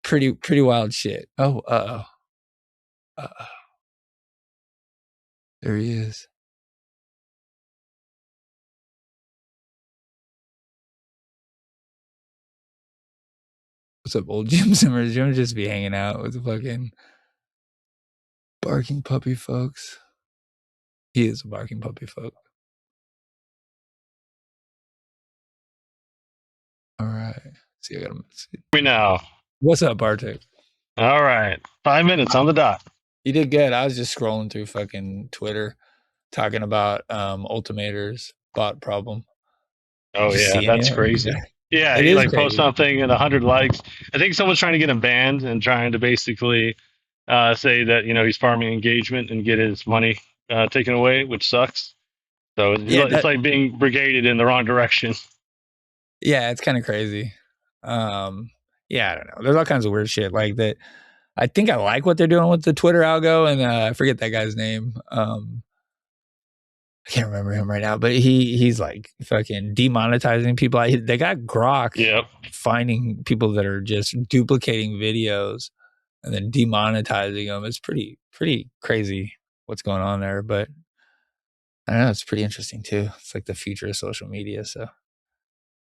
pretty wild shit. Oh, there he is. What's up, old Jim Simmers? Jim just be hanging out with the fucking barking puppy folks. He is a barking puppy folk. All right. See, I got him. Me now. What's up, Bartek? All right. 5 minutes on the dot. You did good. I was just scrolling through fucking Twitter talking about Ultimator's bot problem. Oh, yeah. That's crazy. Yeah, he like posts something and 100 likes. I think someone's trying to get him banned and trying to basically say that, he's farming engagement and get his money taken away, which sucks. So it's like being brigaded in the wrong direction. Yeah, it's kind of crazy. Yeah, I don't know. There's all kinds of weird shit like that. I think I like what they're doing with the Twitter algo, and I forget that guy's name. I can't remember him right now, but he's like fucking demonetizing people. They got Grok finding people that are just duplicating videos and then demonetizing them. It's pretty crazy what's going on there, but I don't know. It's pretty interesting too. It's like the future of social media. So,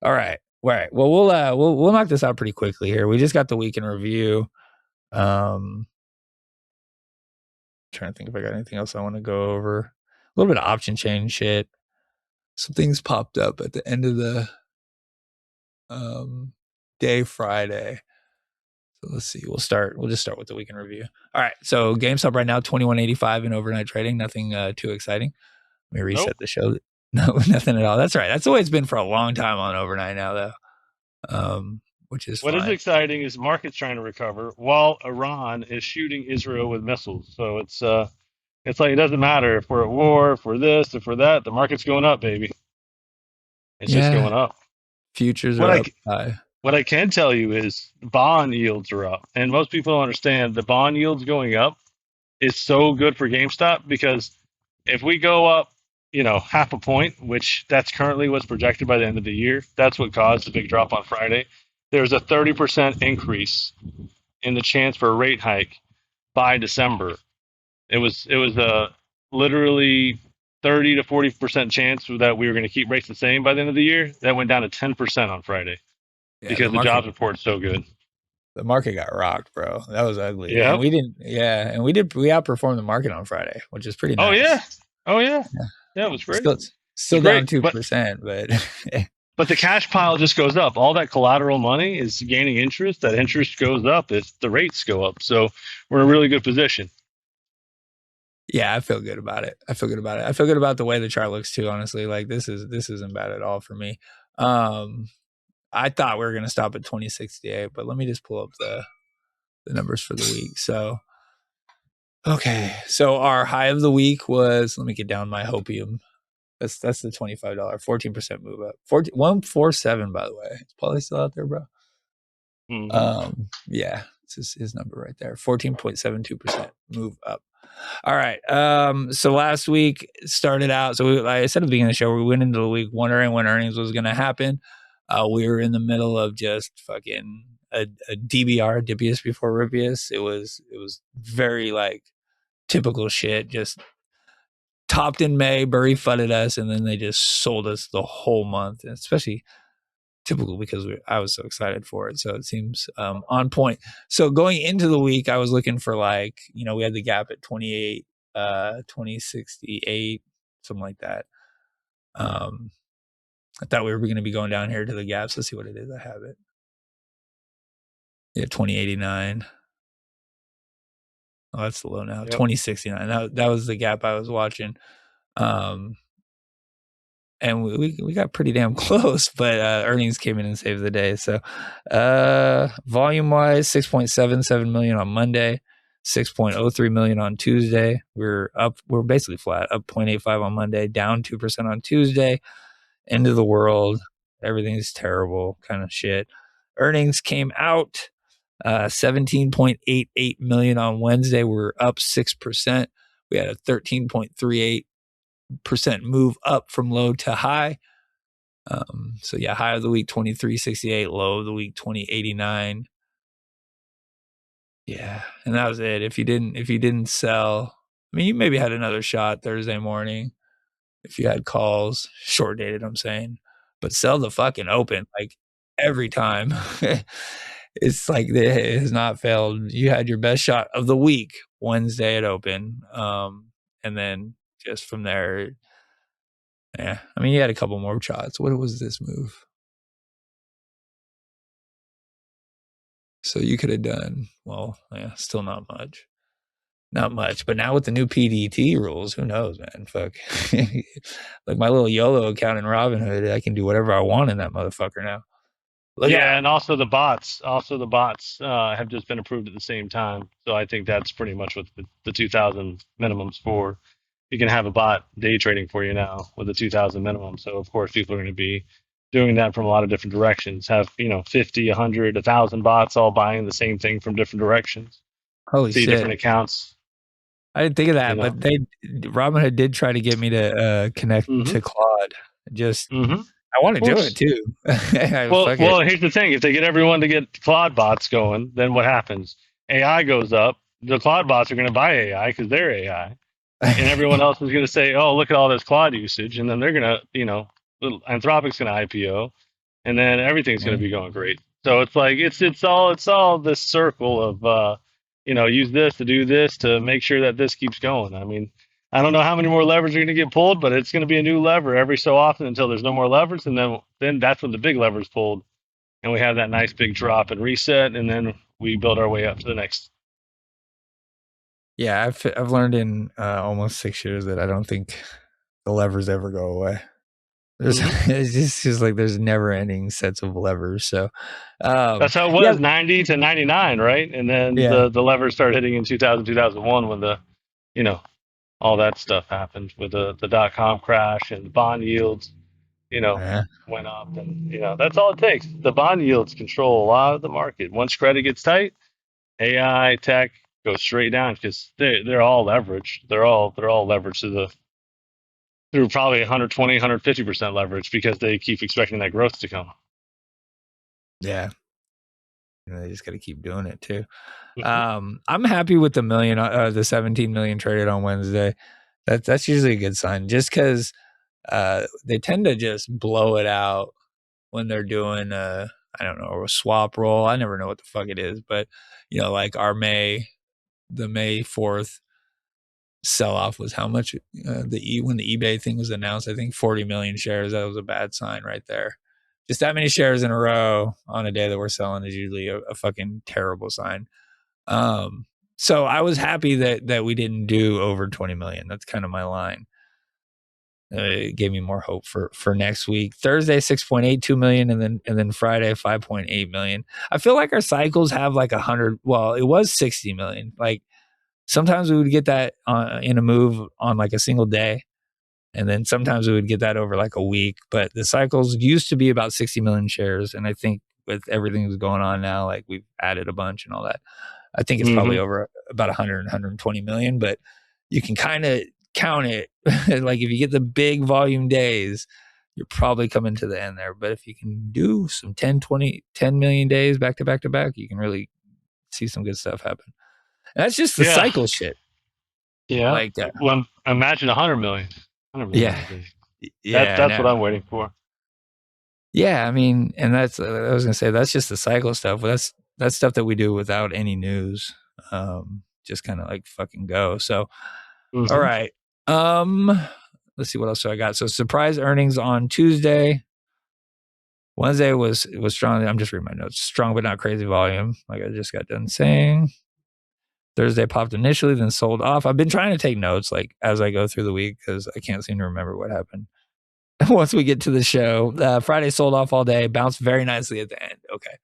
all right. Well, we'll knock this out pretty quickly here. We just got the week in review. Trying to think if I got anything else I want to go over. A little bit of option chain shit. Some things popped up at the end of the day Friday. So let's see. We'll just start with the week in review. All right. So GameStop right now, 21.85 in overnight trading. Nothing too exciting. Let me reset the show. No, nothing at all. That's right. That's the way it's been for a long time on overnight now, though. Which is what is exciting is market's trying to recover while Iran is shooting Israel with missiles. So it's like it doesn't matter if we're at war, if we're this, if we're that. The market's going up, baby. It's just going up. Futures are up high. What I can tell you is bond yields are up, and most people don't understand the bond yields going up is so good for GameStop because if we go up, half a point, which that's currently what's projected by the end of the year. That's what caused the big drop on Friday. There's a 30% increase in the chance for a rate hike by December. It was literally 30 to 40% chance that we were going to keep rates the same by the end of the year. That went down to 10% on Friday because the jobs report is so good. The market got rocked, bro. That was ugly. Yeah, and we outperformed the market on Friday, which is pretty nice. Oh yeah, it was great. Still down 2%, but but the cash pile just goes up. All that collateral money is gaining interest. That interest goes up if the rates go up. So we're in a really good position. Yeah, I feel good about it. I feel good about the way the chart looks too, honestly. Like this isn't bad at all for me. I thought we were going to stop at 2068, but let me just pull up the numbers for the week. So, okay. So our high of the week was, let me get down my hopium. That's the $25, 14% move up. 147, by the way. Is Paulie still out there, bro? Mm-hmm. Yeah, it's his number right there. 14.72% move up. All right. So last week started out. So like I said at the beginning of the show, we went into the week wondering when earnings was going to happen. We were in the middle of just fucking a DBR, Dippius before Rippius. It was very like typical shit. Just topped in May, Burry fudded us, and then they just sold us the whole month. And especially typical because I was so excited for it. So it seems on point. So going into the week, I was looking for like, we had the gap at 28, 2068, something like that. I thought we were going to be going down here to the gaps. Let's see what it is. I have it. Yeah, 2089. Oh, that's the low now. Yep. 2069. That was the gap I was watching. And we got pretty damn close, but earnings came in and saved the day. So volume wise, 6.77 million on Monday, 6.03 million on Tuesday. We're basically flat, up 0.85 on Monday, down 2% on Tuesday. End of the world. Everything's terrible kind of shit. Earnings came out 17.88 million on Wednesday. We're up 6%. We had a 13.38% move up from low to high. So yeah, high of the week 2368, low of the week 2089. Yeah, and that was it. If you didn't sell, I mean, you maybe had another shot Thursday morning if you had calls, short dated, I'm saying, but sell the fucking open like every time. It's like it has not failed. You had your best shot of the week Wednesday at open, and then just from there. Yeah, I mean, you had a couple more shots. What was this move? So you could have done, well, yeah, still not much. Not much. But now with the new PDT rules, who knows, man? Fuck. Like my little YOLO account in Robinhood, I can do whatever I want in that motherfucker now. And also the bots. Have just been approved at the same time. So I think that's pretty much what the 2,000 minimums for. You can have a bot day trading for you now with a 2,000 minimum. So of course people are going to be doing that from a lot of different directions. Have 50, 100, 1,000 bots all buying the same thing from different directions. Holy shit! Different accounts. I didn't think of that, but Robinhood did try to get me to connect to Claude. Just I want to do it too. Well, here's the thing: if they get everyone to get Claude bots going, then what happens? AI goes up. The Claude bots are going to buy AI because they're AI, and everyone else is going to say, "Oh, look at all this Claude usage," and then they're going to, Anthropic's going to IPO, and then everything's going to be going great. So it's like it's all this circle of use this to do this to make sure that this keeps going. I mean, I don't know how many more levers are going to get pulled, but it's going to be a new lever every so often until there's no more levers, and then that's when the big lever's pulled, and we have that nice big drop and reset, and then we build our way up to the next. Yeah, I've learned in almost 6 years that I don't think the levers ever go away. It's just like there's never ending sets of levers. So that's how it was 90 to 99, right? And then the levers started hitting in 2000, 2001 when the all that stuff happened with the .com crash and bond yields, went up, and that's all it takes. The bond yields control a lot of the market. Once credit gets tight, AI, tech goes straight down because they're all leveraged. They're all leveraged to through probably 120, 150% leverage because they keep expecting that growth to come. Yeah. They just got to keep doing it too. I'm happy with the 17 million traded on Wednesday. That's usually a good sign, just because they tend to just blow it out when they're doing I don't know, a swap roll. I never know what the fuck it is, but like the May 4th sell off was how much? When the eBay thing was announced, I think 40 million shares. That was a bad sign right there. Just that many shares in a row on a day that we're selling is usually a fucking terrible sign. So I was happy that we didn't do over 20 million. That's kind of my line. It gave me more hope for next week. Thursday 6.82 million, and then Friday 5.8 million. I feel like our cycles have like 100. Well, it was 60 million. Like sometimes we would get that in a move on like a single day, and then sometimes we would get that over like a week. But the cycles used to be about 60 million shares, and I think with everything that's going on now, like we've added a bunch and all that, I think it's probably over about 100, 120 million. But you can kind of count it. Like if you get the big volume days, you're probably coming to the end there. But if you can do some 10, 20, 10 million days back to back to back, you can really see some good stuff happen. And that's just the cycle shit. Yeah. Like, well, imagine 100 million. 100 million. Yeah. That's what I'm waiting for. Yeah. I mean, and I was going to say, that's just the cycle stuff. That's stuff that we do without any news. Just kind of like fucking go. So, all right. Let's see what else I got. So surprise earnings on Tuesday. Wednesday was strong. I'm just reading my notes. Strong but not crazy volume, like I just got done saying. Thursday popped initially, then sold off. I've been trying to take notes like as I go through the week because I can't seem to remember what happened. Once we get to the show, Friday sold off all day, bounced very nicely at the end. Okay,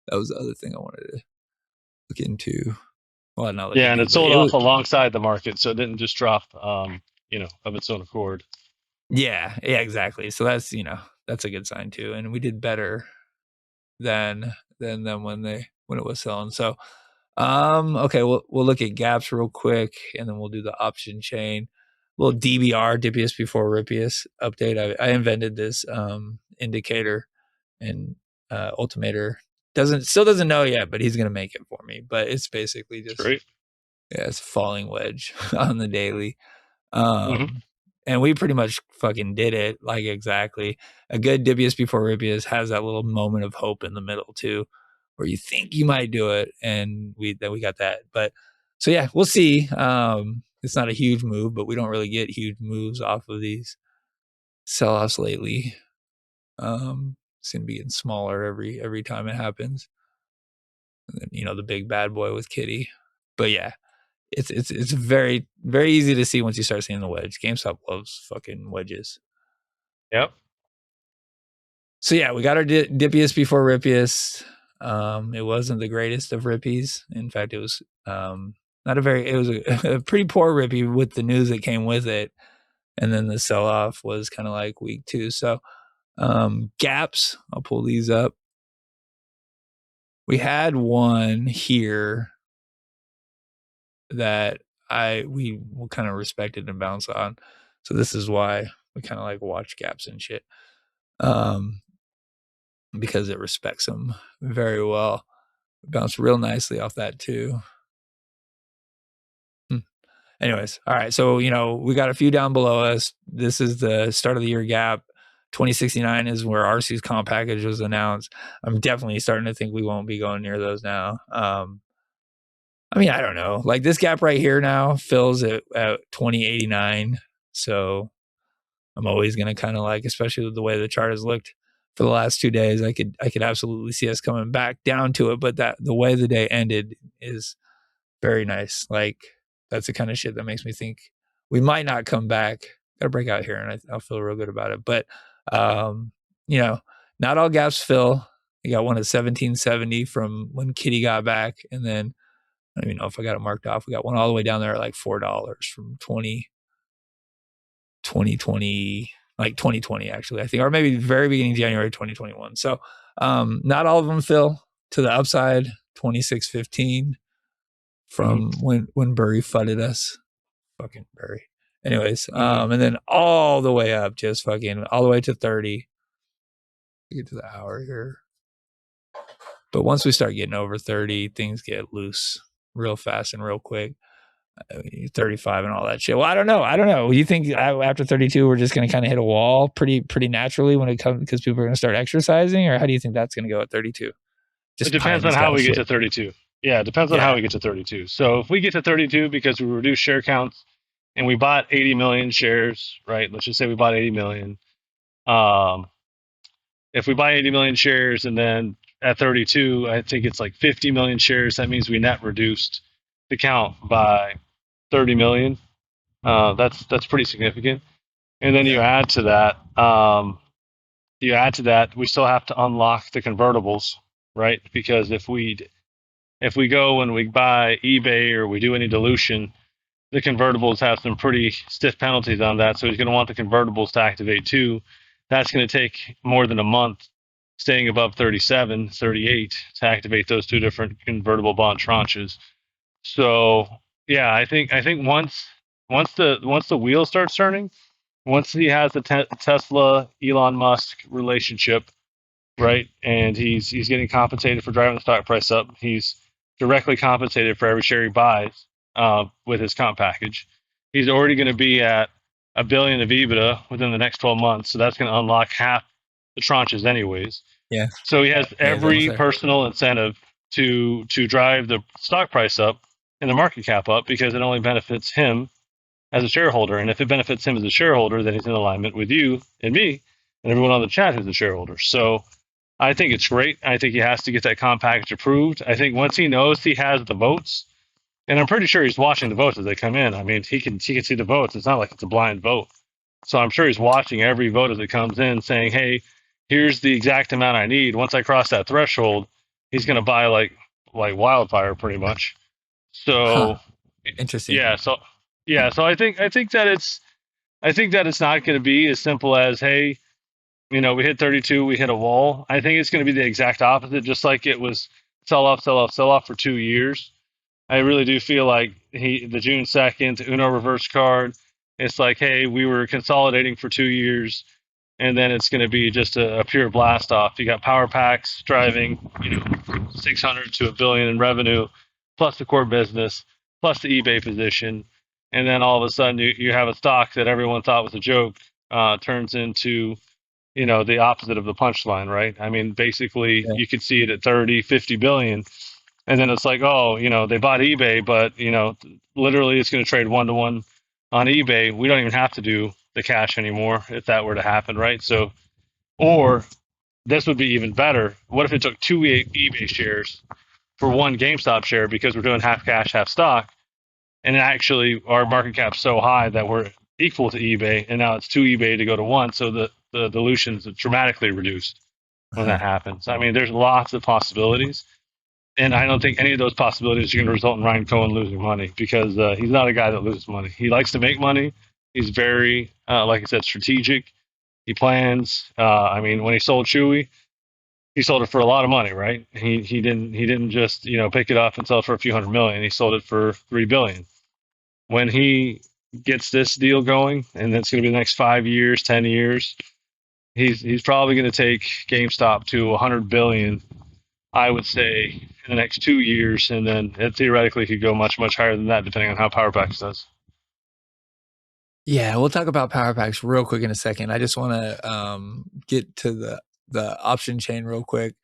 that was the other thing I wanted to look into. Well, not look into, and it sold off alongside the market, so it didn't just drop, of its own accord. Yeah, exactly. So that's that's a good sign too. And we did better than them when it was selling. So, okay, we'll look at gaps real quick, and then we'll do the option chain. Little DBR, Dipius before Ripius update. I invented this indicator, and Ultimator still doesn't know yet, but he's gonna make it for me. But it's basically just it's falling wedge on the daily. And we pretty much fucking did it, like exactly. A good Dipius before Ripius has that little moment of hope in the middle too, where you think you might do it, and we got that. But so yeah, we'll see. It's not a huge move, but we don't really get huge moves off of these sell-offs lately. It's gonna be getting smaller every time it happens. And then, the big bad boy with Kitty. But yeah, it's very, very easy to see once you start seeing the wedge. GameStop loves fucking wedges. Yep. So yeah, we got our Dipius before Ripius. It wasn't the greatest of Rippies. In fact, it was it was a pretty poor Rippy with the news that came with it. And then the sell-off was kind of like week 2. So gaps, I'll pull these up. We had one here that we kind of respected and bounced on. So this is why we kind of like watch gaps and shit. Because it respects them very well. It bounced real nicely off that too. Anyways, all right. So, we got a few down below us. This is the start of the year gap. 2069 is where RC's comp package was announced. I'm definitely starting to think we won't be going near those now. I mean, I don't know. Like this gap right here now fills at 2089. So I'm always going to kind of like, especially with the way the chart has looked for the last 2 days, I could absolutely see us coming back down to it. But the way the day ended is very nice. Like that's the kind of shit that makes me think we might not come back. Got to break out here, and I'll feel real good about it. But not all gaps fill. You got one at 1770 from when Kitty got back, and then I don't even know if I got it marked off. We got one all the way down there at like $4 from 2020, like 2020 actually, I think, or maybe very beginning January 2021. So not all of them fill to the upside. 2615 from when Burry fudded us. Fucking Burry. Anyways, and then all the way up, just fucking all the way to 30. Get to the hour here. But once we start getting over 30, things get loose real fast and real quick. 35 and all that shit. Well, I don't know. You think after 32 we're just going to kind of hit a wall pretty naturally when it comes, because people are going to start exercising, or how do you think that's going to go at 32? It depends on how we get to 32. Yeah, it depends on how we get to 32. So if we get to 32 because we reduce share counts and we bought 80 million shares, right? Let's just say we bought 80 million. If we buy 80 million shares and then at 32, I think it's like 50 million shares. That means we net reduced the count by 30 million. That's pretty significant. And then you add to that, we still have to unlock the convertibles, right? Because if we go and we buy eBay or we do any dilution, the convertibles have some pretty stiff penalties on that. So he's going to want the convertibles to activate too. That's going to take more than a month, staying above 37, 38 to activate those two different convertible bond tranches. So yeah, I think once the wheel starts turning, once he has the Tesla Elon Musk relationship, right, and he's getting compensated for driving the stock price up, he's directly compensated for every share he buys with his comp package. He's already going to be at $1 billion of EBITDA within the next 12 months, so that's going to unlock half the tranches anyways. Yeah. So he has every personal incentive to drive the stock price up and the market cap up, because it only benefits him as a shareholder. And if it benefits him as a shareholder, then he's in alignment with you and me and everyone on the chat who's a shareholder. So I think it's great. I think he has to get that comp package approved. I think once he knows he has the votes, and I'm pretty sure he's watching the votes as they come in. I mean, he can see the votes. It's not like it's a blind vote. So I'm sure he's watching every vote as it comes in, saying, hey, here's the exact amount I need. Once I cross that threshold, he's going to buy like wildfire pretty much. So interesting. So I think that it's not going to be as simple as, hey, we hit 32, we hit a wall. I think it's going to be the exact opposite, just like it was sell off for 2 years. I really do feel like the June 2nd Uno reverse card, it's like, hey, we were consolidating for 2 years, and then it's going to be just a pure blast off. You got power packs driving, 600 to $1 billion in revenue, plus the core business, plus the eBay position, and then all of a sudden you have a stock that everyone thought was a joke turns into the opposite of the punchline, right? I mean, basically, you could see it at 30, 50 billion. And then it's like, oh, they bought eBay, but, literally it's going to trade 1-to-1 on eBay. We don't even have to do the cash anymore if that were to happen, right? So, or this would be even better. What if it took 2 eBay shares for 1 GameStop share, because we're doing half cash, half stock, and actually our market cap's so high that we're equal to eBay, and now it's 2 eBay to go to 1, so the dilution's dramatically reduced when that happens. I mean, there's lots of possibilities, and I don't think any of those possibilities are going to result in Ryan Cohen losing money, because he's not a guy that loses money. He likes to make money. He's very, like I said, strategic. He plans. I mean, when he sold Chewy, he sold it for a lot of money, right? He didn't just pick it up and sell it for a few $100 million. He sold it for $3 billion. When he gets this deal going, and it's going to be the next 5 years, 10 years, he's probably going to take GameStop to 100 billion, I would say, in the next 2 years, and then it theoretically could go much higher than that, depending on how PowerPacks does. Yeah, we'll talk about power packs real quick in a second. I just want to get to the option chain real quick.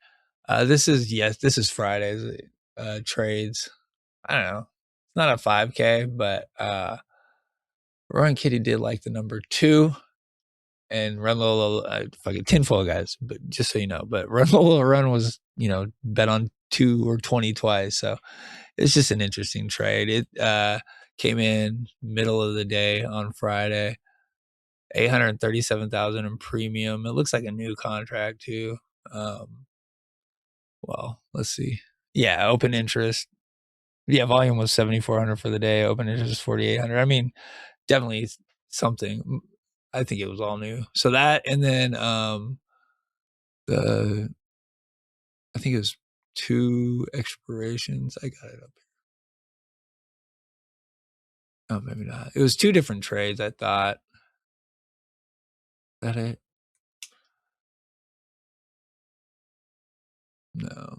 This is Friday's trades. I don't know. It's not a 5K, but Roy and Kitty did like the number 2, and Run Lola, fucking tinfoil guys, but just so you know. But Run Lola Run was bet on 2 or 20 twice, so it's just an interesting trade. It came in middle of the day on Friday. 837,000 in premium. It looks like a new contract too. Well, let's see. Yeah, open interest. Yeah, volume was 7,400 for the day. Open interest 4,800. I mean, definitely something. I think it was all new. So that, and then I think it was 2 expirations. I got it up Oh, maybe not. It was 2 different trades, I thought. Is that it? No.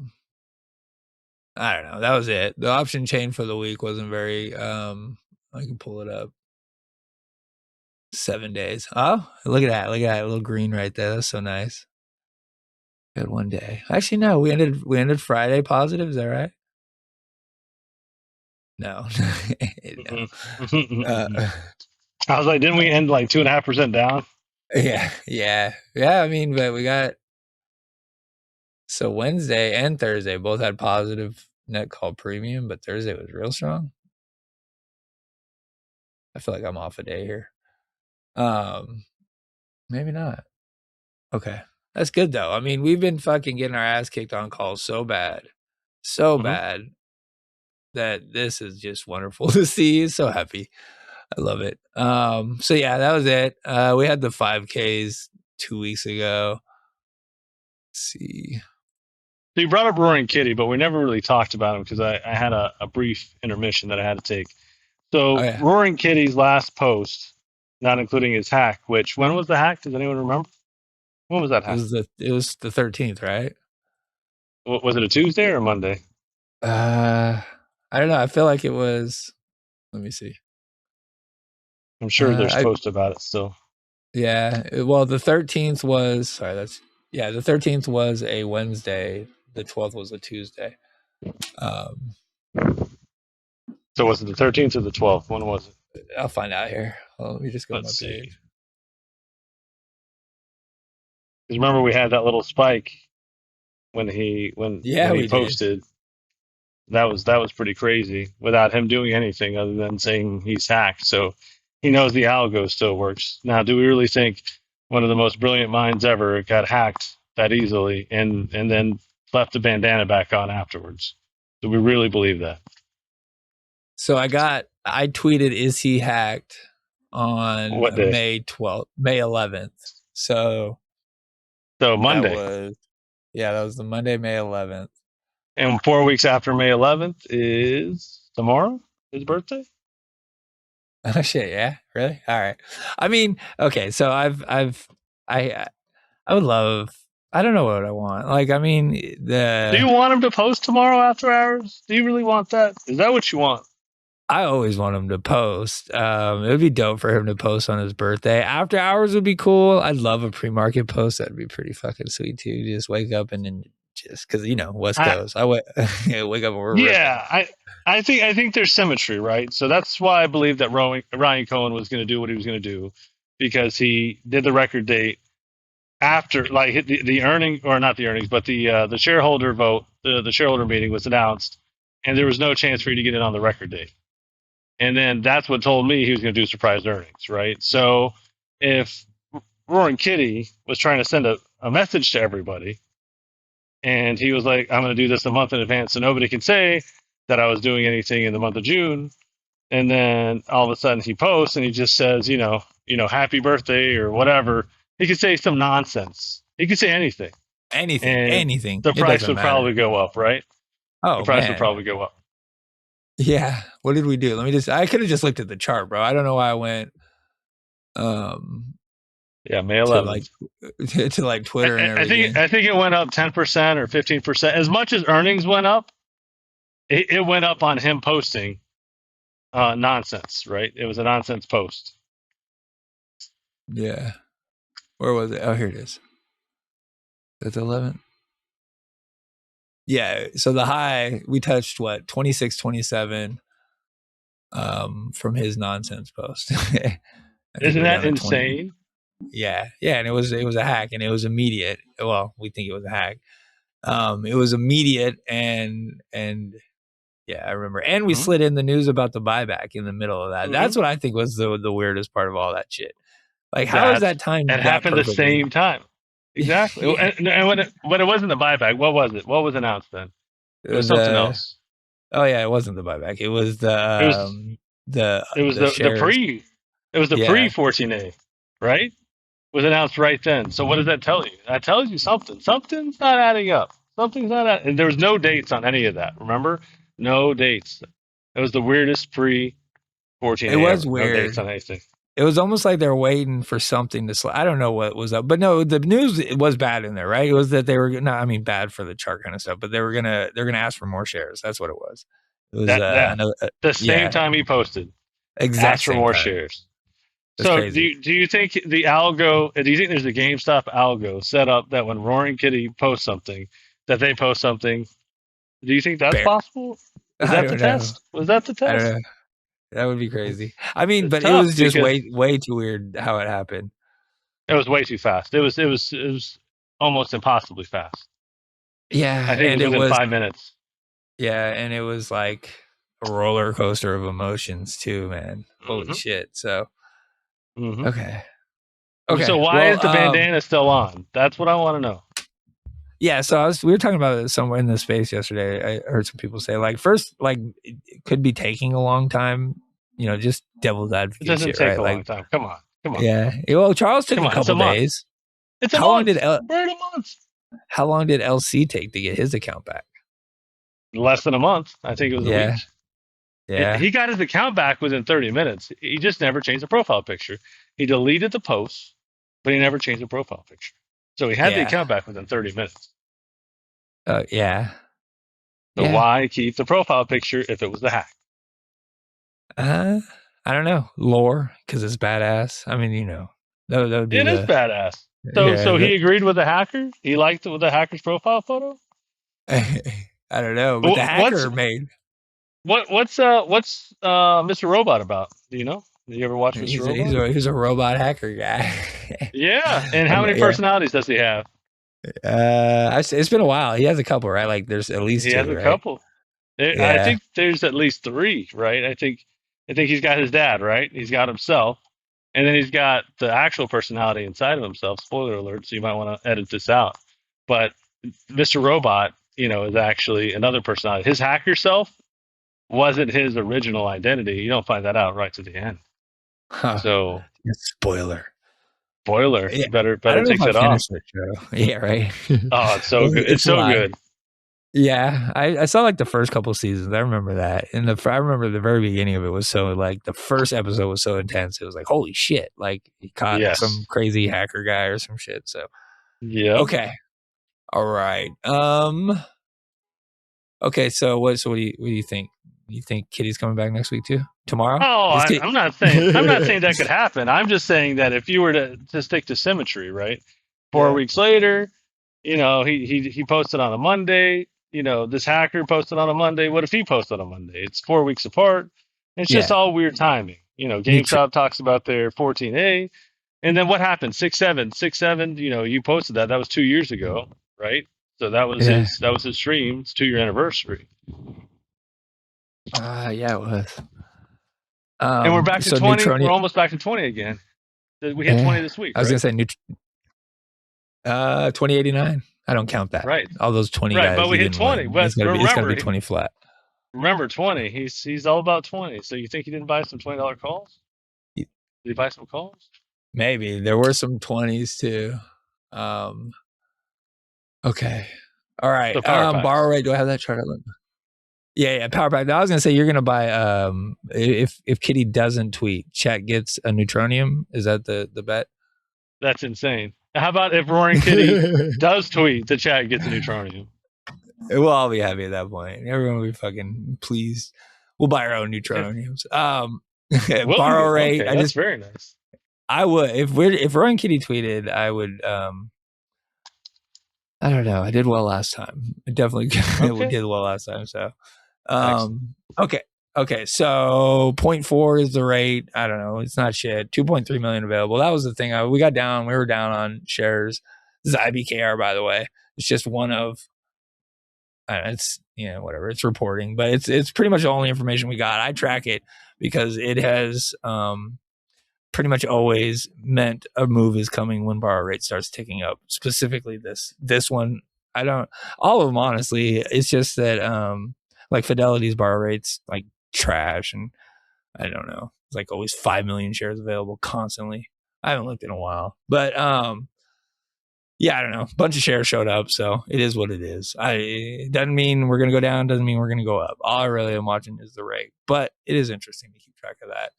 I don't know. That was it. The option chain for the week wasn't very I can pull it up. 7 days. Oh, look at that. Look at that little green right there. That's so nice. Good one day. Actually, no, we ended Friday positive, is that right? No. No. I was like, didn't we end like 2.5% down? Yeah. I mean, but we got so Wednesday and Thursday both had positive net call premium, but Thursday was real strong. I feel like I'm off a day here. Maybe not. Okay. That's good though. I mean, we've been fucking getting our ass kicked on calls so bad that this is just wonderful to see. So happy. I love it. So yeah, that was it. We had the 5Ks 2 weeks ago. Let's see. So you brought up Roaring Kitty, but we never really talked about him because I had a brief intermission that I had to take. So Roaring Kitty's last post, not including his hack, which when was the hack? Does anyone remember? When was that hack? It was the 13th, right? Was it a Tuesday or a Monday? I don't know. I feel like it was. Let me see. I'm sure there's posts about it still. Yeah. Well, the 13th was. The 13th was a Wednesday. The 12th was a Tuesday. So was it the 13th or the 12th? When was it? I'll find out here. Well, let me just go Let's to my see. page. Because remember we had that little spike when he posted. Did. That was pretty crazy without him doing anything other than saying he's hacked. So he knows the algo still works. Now, do we really think one of the most brilliant minds ever got hacked that easily and then left the bandana back on afterwards? Do we really believe that? So I tweeted, is he hacked on what day? May 12th, May 11th. So Monday. That was the Monday, May 11th. And 4 weeks after May 11th is tomorrow, his birthday? Oh shit, yeah, really? All right. I mean, okay, so I would love. I don't know what I want. Like, I mean, Do you want him to post tomorrow after hours? Do you really want that? Is that what you want? I always want him to post. It would be dope for him to post on his birthday. After hours would be cool. I'd love a pre-market post. That'd be pretty fucking sweet too. Just wake up and then just because West Coast. I wake up and we're ripping. I think there's symmetry, right? So that's why I believe that Ryan Cohen was going to do what he was going to do, because he did the record date after, like, the earning, or not the earnings, but the shareholder vote, the shareholder meeting was announced, and there was no chance for you to get it on the record date. And then that's what told me he was going to do surprise earnings, right? So if Roaring Kitty was trying to send a message to everybody, and he was like, I'm going to do this a month in advance so nobody can say that I was doing anything in the month of June. And then all of a sudden he posts and he just says, happy birthday or whatever. He could say some nonsense. He could say anything. Anything. The price would probably go up, right? Oh, the price would probably go up. Yeah. What did we do? I could have just looked at the chart, bro. I don't know why I went May 11th to like Twitter and everything. I think it went up 10% or 15%. As much as earnings went up, it went up on him posting nonsense, right? It was a nonsense post. Yeah. Where was it? Oh, here it is. That's 11. Yeah. So the high, we touched what? 26, 27 from his nonsense post. Isn't that insane? Yeah. And it was a hack, and it was immediate. Well, we think it was a hack. It was immediate, and yeah, I remember. And we slid in the news about the buyback in the middle of that. That's what I think was the weirdest part of all that shit. Like, how is that time? It happened at the same time. Exactly. Yeah. And when it wasn't the buyback, what was it? What was announced then? It was something else. Oh yeah, it wasn't the buyback. It was the pre. It was the pre 14A, right? Was announced right then. So what does that tell you? That tells you something. Something's not adding up. Something's not. And there was no dates on any of that. Remember, no dates. It was the weirdest pre 14 It a.m. was No dates weird. on anything. It was almost like they're waiting for something to I don't know what was up, but no, the news it was bad in there, right? It was that they were not, I mean, bad for the chart kind of stuff, but they're gonna ask for more shares. That's what it was. It was That the same yeah, time he posted, exact asked for same more time. shares. That's So crazy. do you think the algo? Do you think there's a GameStop algo set up that when Roaring Kitty posts something, that they post something? Do you think that's Bear. possible? Is I that the don't know. test? Was that the I don't test? know. That would be crazy. I mean, It's but it tough was just because way too weird how it happened. it was way too fast. It was almost impossibly fast. Yeah, I think it and was it within was 5 minutes. and it was like a roller coaster of emotions too, man. Holy hmm shit. So hmm okay. So Okay. why Well, is the bandana still on? That's what I want to know. yeah, so we were talking about it somewhere in the space yesterday. I heard some people say like first like it could be taking a long time, just devil's It advocate doesn't shit, take right? a Like long time. Come on, come on, yeah. Well, Charles took come a on. It's a couple month. days. It's a How long did month. We're in a month. how long did LC take to get his account back? Less than a month. I think it was a week. Yeah. Yeah. He got his account back within 30 minutes. He just never changed the profile picture. He deleted the post, but he never changed the profile picture. So he had the Yeah. account back within 30 minutes. Yeah. So Yeah. why keep the profile picture if it was the hack? I don't know. Lore, because it's badass. I mean, that would be It is the badass. So yeah. he agreed with the hacker. He liked it with the hacker's profile photo. I don't know, but the What's hacker made what's Mr. Robot about? Do you know? Did you ever watch Mr. Robot? he's a robot hacker guy. Yeah. And how many Yeah. personalities does he have? It's been a while. He has a couple, right? Like there's at least He has two, a right? couple. I Yeah. think there's at least three, right? I think he's got his dad, right? He's got himself, and then he's got the actual personality inside of himself. Spoiler alert! So you might want to edit this out. But Mr. Robot, is actually another personality. His hacker self wasn't his original identity. You don't find that out right to the end. Huh. So Spoiler. spoiler, Yeah. better I don't know if takes I it off. finished that show. Yeah, right. Oh, it's so good. It's It's a so lot. good. Yeah, I saw like the first couple seasons. I remember that. And I remember the very beginning of it was so like the first episode was so intense. It was like, holy shit. Like he caught some Yes. crazy hacker guy or some shit. So Yep. okay. All right. Okay, so what do you think? You think Kitty's coming back next week too? Tomorrow? Oh, Is Kitty I'm not saying that could happen. I'm just saying that if you were to stick to symmetry, right? 4 weeks later, he posted on a Monday. This hacker posted on a Monday. What if he posted on a Monday? It's 4 weeks apart. It's just Yeah. all weird timing. Neutral. GameStop talks about their 14A, and then what happened? 6/7. You posted that. That was 2 years ago, right? So that was Yeah. his stream. It's 2-year anniversary. Yeah, it was. And we're back to So 20. We're Neutronium. almost back to 20 again. We hit 20 this week, I was right? gonna say 2089. I don't count that. Right. All those 20 Right, guys. but we you hit didn't 20. win. But It's gotta be 20 flat. remember 20. He's all about 20. So you think he didn't buy some $20 calls? Did he buy some calls? Maybe there were some 20s too. Okay. All right. The power packs. Borrow rate. Do I have that chart? Yeah. Power pack. I was gonna say you're gonna buy. If Kitty doesn't tweet, chat gets a neutronium. Is that the bet? That's insane. How about if Roaring Kitty does tweet, the chat gets a neutronium? We'll all be happy at that point. Everyone will be fucking pleased. We'll buy our own neutroniums. Borrow rate. Okay, that's very nice. I would if Roaring Kitty tweeted, I would. I don't know. I did well last time. I definitely did well last time. So, okay. So 0.4 is the rate. I don't know. It's not shit. 2.3 million available. That was the thing. We were down on shares. This is IBKR, by the way. It's just one of. It's whatever. It's reporting, but it's pretty much the only information we got. I track it because it has pretty much always meant a move is coming when borrow rate starts ticking up. Specifically this one, I don't, all of them, honestly. It's just that like Fidelity's borrow rates like trash, and I don't know. It's like always 5 million shares available constantly. I haven't looked in a while, but yeah, I don't know. A bunch of shares showed up, so it is what it is. It doesn't mean we're going to go down, doesn't mean we're going to go up. All I really am watching is the rate, but it is interesting to keep track of that.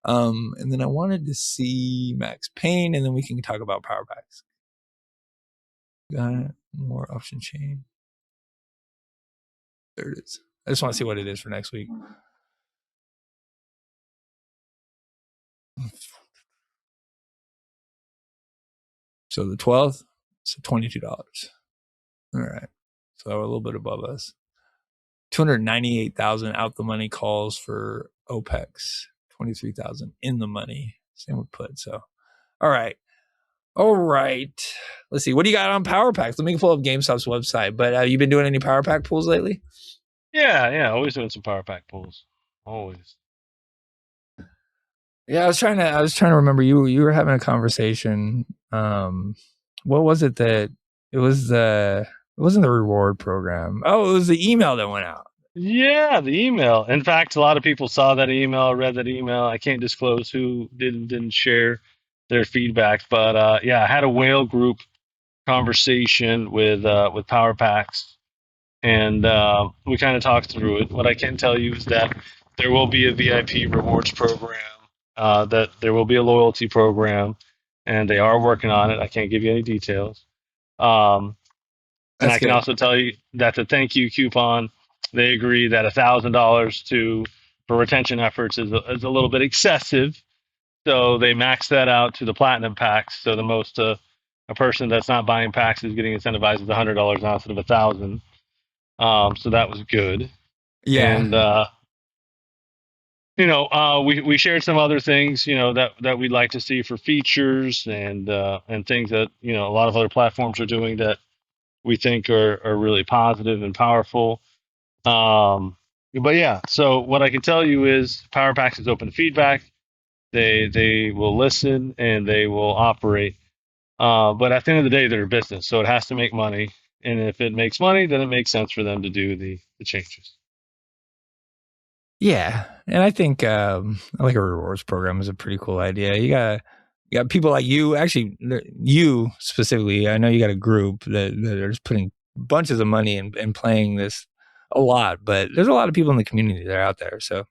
And then I wanted to see Max Payne, and then we can talk about power packs. Got it. More option chain. There it is. I just want to see what it is for next week. So the 12th, so $22. All right. So a little bit above us. 298,000 out the money calls for OPEX. 23,000 in the money. Same with put. So, all right. Let's see. What do you got on power packs? Let me pull up GameStop's website. But you been doing any power pack pulls lately? Yeah. Always doing some power pack pulls. Always. Yeah, I was trying to remember. You were having a conversation. What was it that it was it wasn't the reward program. Oh, it was the email that went out. Yeah, the email. In fact, a lot of people saw that email, read that email. I can't disclose who didn't share their feedback, but yeah, I had a whale group conversation with Power Packs, and we kind of talked through it. What I can tell you is that there will be a VIP rewards program, that there will be a loyalty program, and they are working on it. I can't give you any details. And I can also tell you that the thank you coupon, they agree that $1,000 for retention efforts is a little bit excessive. So they max that out to the platinum packs. So the most a person that's not buying packs is getting incentivized with $100 now instead of $1,000. So that was good. Yeah. And we shared some other things, that we'd like to see for features and things that a lot of other platforms are doing that we think are really positive and powerful. But yeah, so what I can tell you is Power Packs is open to feedback. They will listen and they will operate. But at the end of the day, they're a business, so it has to make money. And if it makes money, then it makes sense for them to do the changes. Yeah, and I think I like a rewards program is a pretty cool idea. You got people like you, actually, you specifically. I know you got a group that are just putting bunches of money and playing this a lot, but there's a lot of people in the community that are out there. So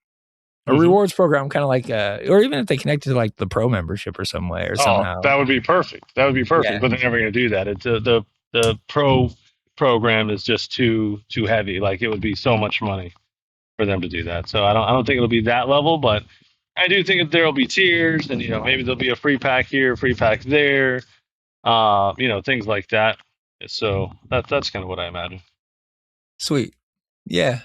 a rewards program, kind of like, or even if they connect it to like the pro membership or some way or somehow. That would be perfect. That would be perfect. Yeah. But they're never going to do that. It's the pro program is just too heavy. Like it would be so much money for them to do that. So I don't think it'll be that level, but I do think that there'll be tiers, and maybe there'll be a free pack here, free pack there, things like that. So that's kind of what I imagine. Sweet. Yeah.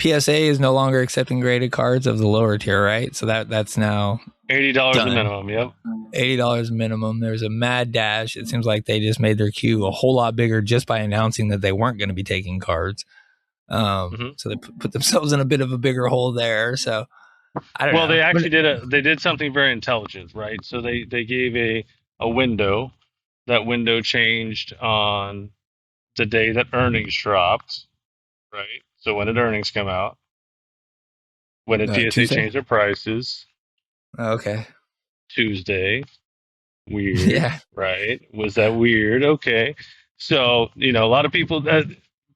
PSA is no longer accepting graded cards of the lower tier, right? So that's now $80 a minimum. Yep. $80 minimum. There's a mad dash. It seems like they just made their queue a whole lot bigger just by announcing that they weren't going to be taking cards. So they put themselves in a bit of a bigger hole there. So I don't know. Well, they actually did something very intelligent, right? So they gave a window. That window changed on the day that earnings dropped, right? So when did earnings come out? When did PSA Tuesday? change their prices? Okay. Tuesday. Weird. Yeah. Right? Was that weird? Okay. So, a lot of people have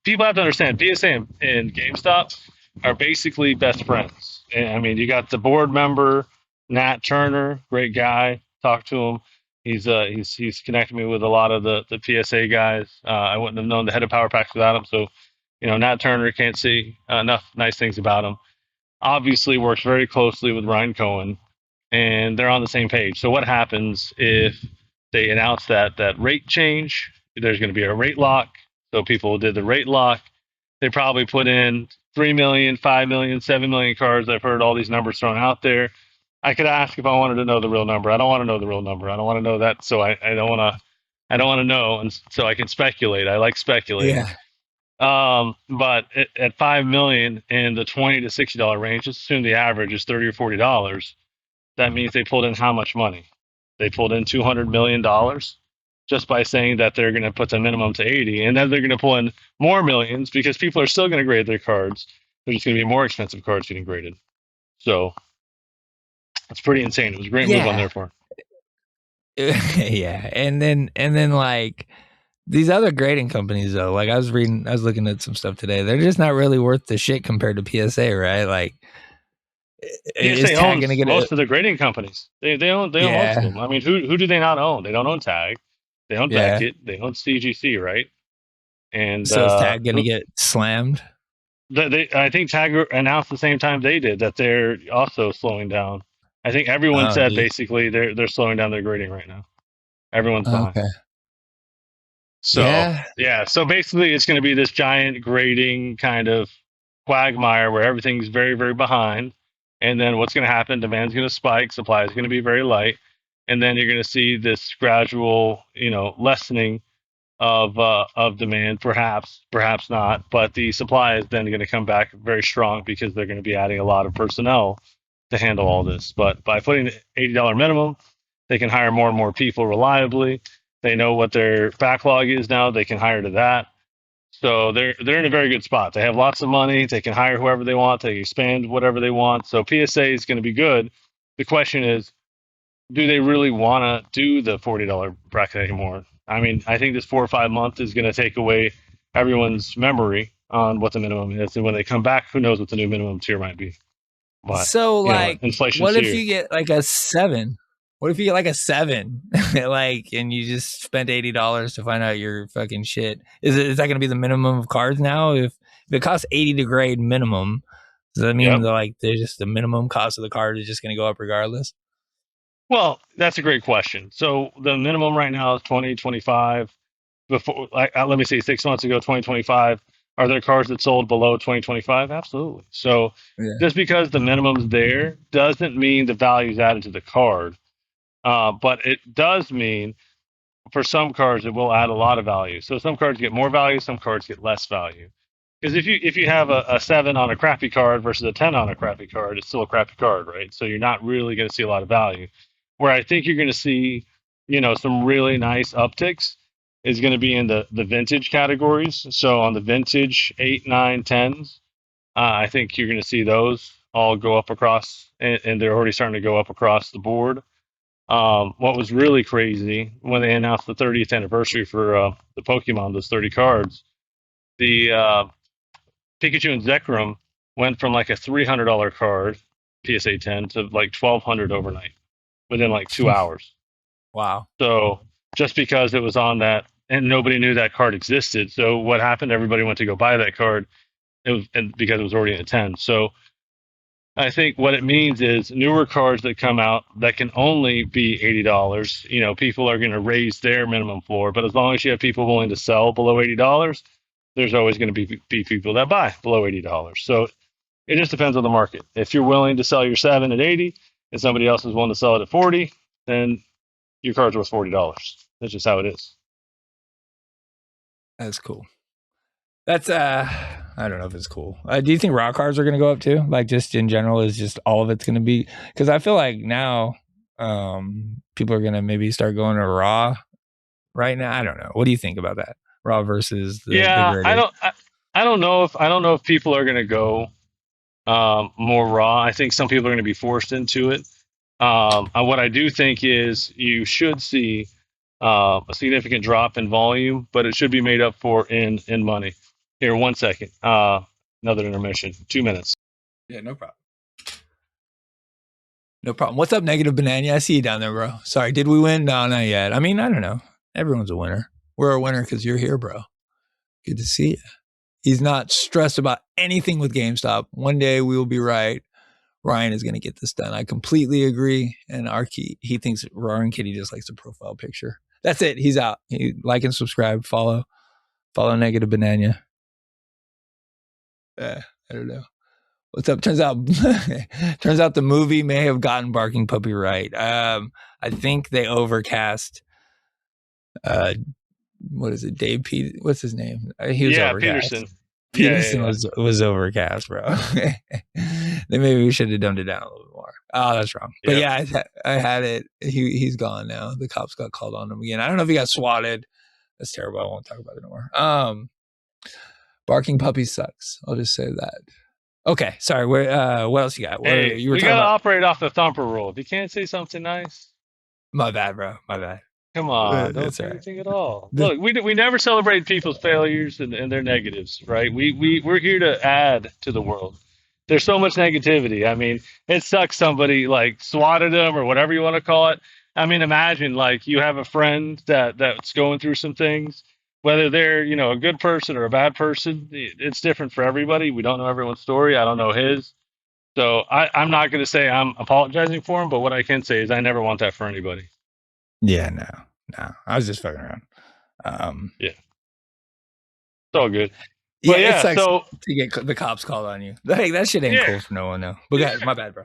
to understand PSA and GameStop are basically best friends. And, I mean, you got the board member, Nat Turner, great guy. Talk to him. He's connected me with a lot of the PSA guys. I wouldn't have known the head of Power Packs without him. So, Nat Turner, can't say enough nice things about him. Obviously works very closely with Ryan Cohen, and they're on the same page. So what happens if they announce that rate change? There's going to be a rate lock. So people did the rate lock. They probably put in 3 million, 5 million, 7 million cards. I've heard all these numbers thrown out there. I could ask if I wanted to know the real number. I don't want to know the real number. I don't want to know that. So I don't want to know. And so I can speculate. I like speculating. Yeah. But at 5 million in the $20 to $60 range, just assume the average is $30 or $40. That means they pulled in how much money? They pulled in $200 million just by saying that they're going to put the minimum to 80, and then they're going to pull in more millions because people are still going to grade their cards. There's just going to be more expensive cards getting graded. So it's pretty insane. It was a great move on their part. Yeah, and then like these other grading companies though, like I was looking at some stuff today. They're just not really worth the shit compared to PSA, right? Like, is PSA Tag gonna owns get it? most of the grading companies. They own most of Yeah, them. I mean, who do they not own? They don't own Tag. They own yeah. Beckett. They own CGC, right? And So is Tag gonna get slammed? I think Tag announced the same time they did that they're also slowing down. I think everyone Oh, said geez. basically they're slowing down their grading right now. Everyone's behind. Okay. So Yeah. yeah, so basically it's going to be this giant grading kind of quagmire where everything's very, very behind. And then what's going to happen? Demand's going to spike, supply is going to be very light, and then you're going to see this gradual, lessening of demand, perhaps not, but the supply is then going to come back very strong because they're going to be adding a lot of personnel to handle all this. But by putting the $80 minimum, they can hire more and more people reliably. They know what their backlog is now. They can hire to that. So they're in a very good spot. They have lots of money. They can hire whoever they want. They can expand whatever they want. So PSA is going to be good. The question is, do they really want to do the $40 bracket anymore? I mean, I think this 4 or 5 months is going to take away everyone's memory on what the minimum is. And when they come back, who knows what the new minimum tier might be. But, So like, inflation's what if here. you get like a 7? What if you get like a 7, like, and you just spent $80 to find out your fucking shit? Is that going to be the minimum of cards now? If it costs 80 to grade minimum, does that mean that there's just the minimum cost of the card is just going to go up regardless? Well, that's a great question. So the minimum right now is 2025. Before, let me see, 6 months ago, 2025. Are there cars that sold below 2025? Absolutely. So just because the minimum's there doesn't mean the value's added to the card. But it does mean for some cards it will add a lot of value. So some cards get more value, some cards get less value. Because if you have a 7 on a crappy card versus a 10 on a crappy card, it's still a crappy card, right? So you're not really going to see a lot of value. Where I think you're going to see, some really nice upticks is going to be in the vintage categories. So on the vintage 8, 9, 10s, I think you're going to see those all go up across, and they're already starting to go up across the board. What was really crazy when they announced the 30th anniversary for the Pokemon, those 30 cards, the Pikachu and Zekrom went from like a $300 card, PSA 10, to like 1,200 overnight within like 2 hours. Wow. So just because it was on that, and nobody knew that card existed. So what happened? Everybody went to go buy that card. Because it was already in a 10. So I think what it means is newer cards that come out that can only be $80. People are going to raise their minimum floor, but as long as you have people willing to sell below $80, there's always going to be people that buy below $80. So it just depends on the market. If you're willing to sell your 7 at 80 and somebody else is willing to sell it at 40, then your card's worth $40. That's just how it is. That's cool. That's I don't know if it's cool. Do you think raw cards are going to go up too? Like just in general, is just all of it's going to be? Because I feel like now people are going to maybe start going to raw right now. I don't know. What do you think about that? Raw versus the graded? I don't know if people are going to go more raw. I think some people are going to be forced into it. What I do think is you should see a significant drop in volume, but it should be made up for in money. Here, 1 second. Another intermission. 2 minutes. Yeah, no problem. No problem. What's up, Negative Banana? I see you down there, bro. Sorry, did we win? No, not yet. I mean, I don't know. Everyone's a winner. We're a winner because you're here, bro. Good to see you. He's not stressed about anything with GameStop. One day we will be right. Ryan is going to get this done. I completely agree. And he thinks Roaring Kitty just likes the profile picture. That's it. He's out. Like and subscribe. Follow Negative Banana. I don't know. What's up? Turns out the movie may have gotten Barking Puppy right. I think they overcast. What is it? Dave Pete? What's his name? He was overcast. Peterson. Peterson was overcast, bro. Then maybe we should have dumbed it down a little bit more. Oh, that's wrong. But yeah, I had it. He's gone now. The cops got called on him again. I don't know if he got swatted. That's terrible. I won't talk about it anymore. Barking Puppy sucks. I'll just say that. Okay, sorry. What else you got? We got to operate off the thumper rule. If you can't say something nice, My bad, bro. My bad. Come on, don't That's say all right. anything at all. This, Look, we never celebrate people's failures and their negatives, right? We're here to add to the world. There's so much negativity. I mean, it sucks somebody like swatted them or whatever you want to call it. I mean, imagine like you have a friend that's going through some things, whether they're, a good person or a bad person, it's different for everybody. We don't know everyone's story. I don't know his. So I'm not going to say I'm apologizing for him, but what I can say is I never want that for anybody. yeah, no. I was just fucking around. Yeah, it's all good. Yeah, But it yeah, sucks so to get the cops called on you. Like that shit ain't yeah, cool for no one though. But guys, my bad, bro.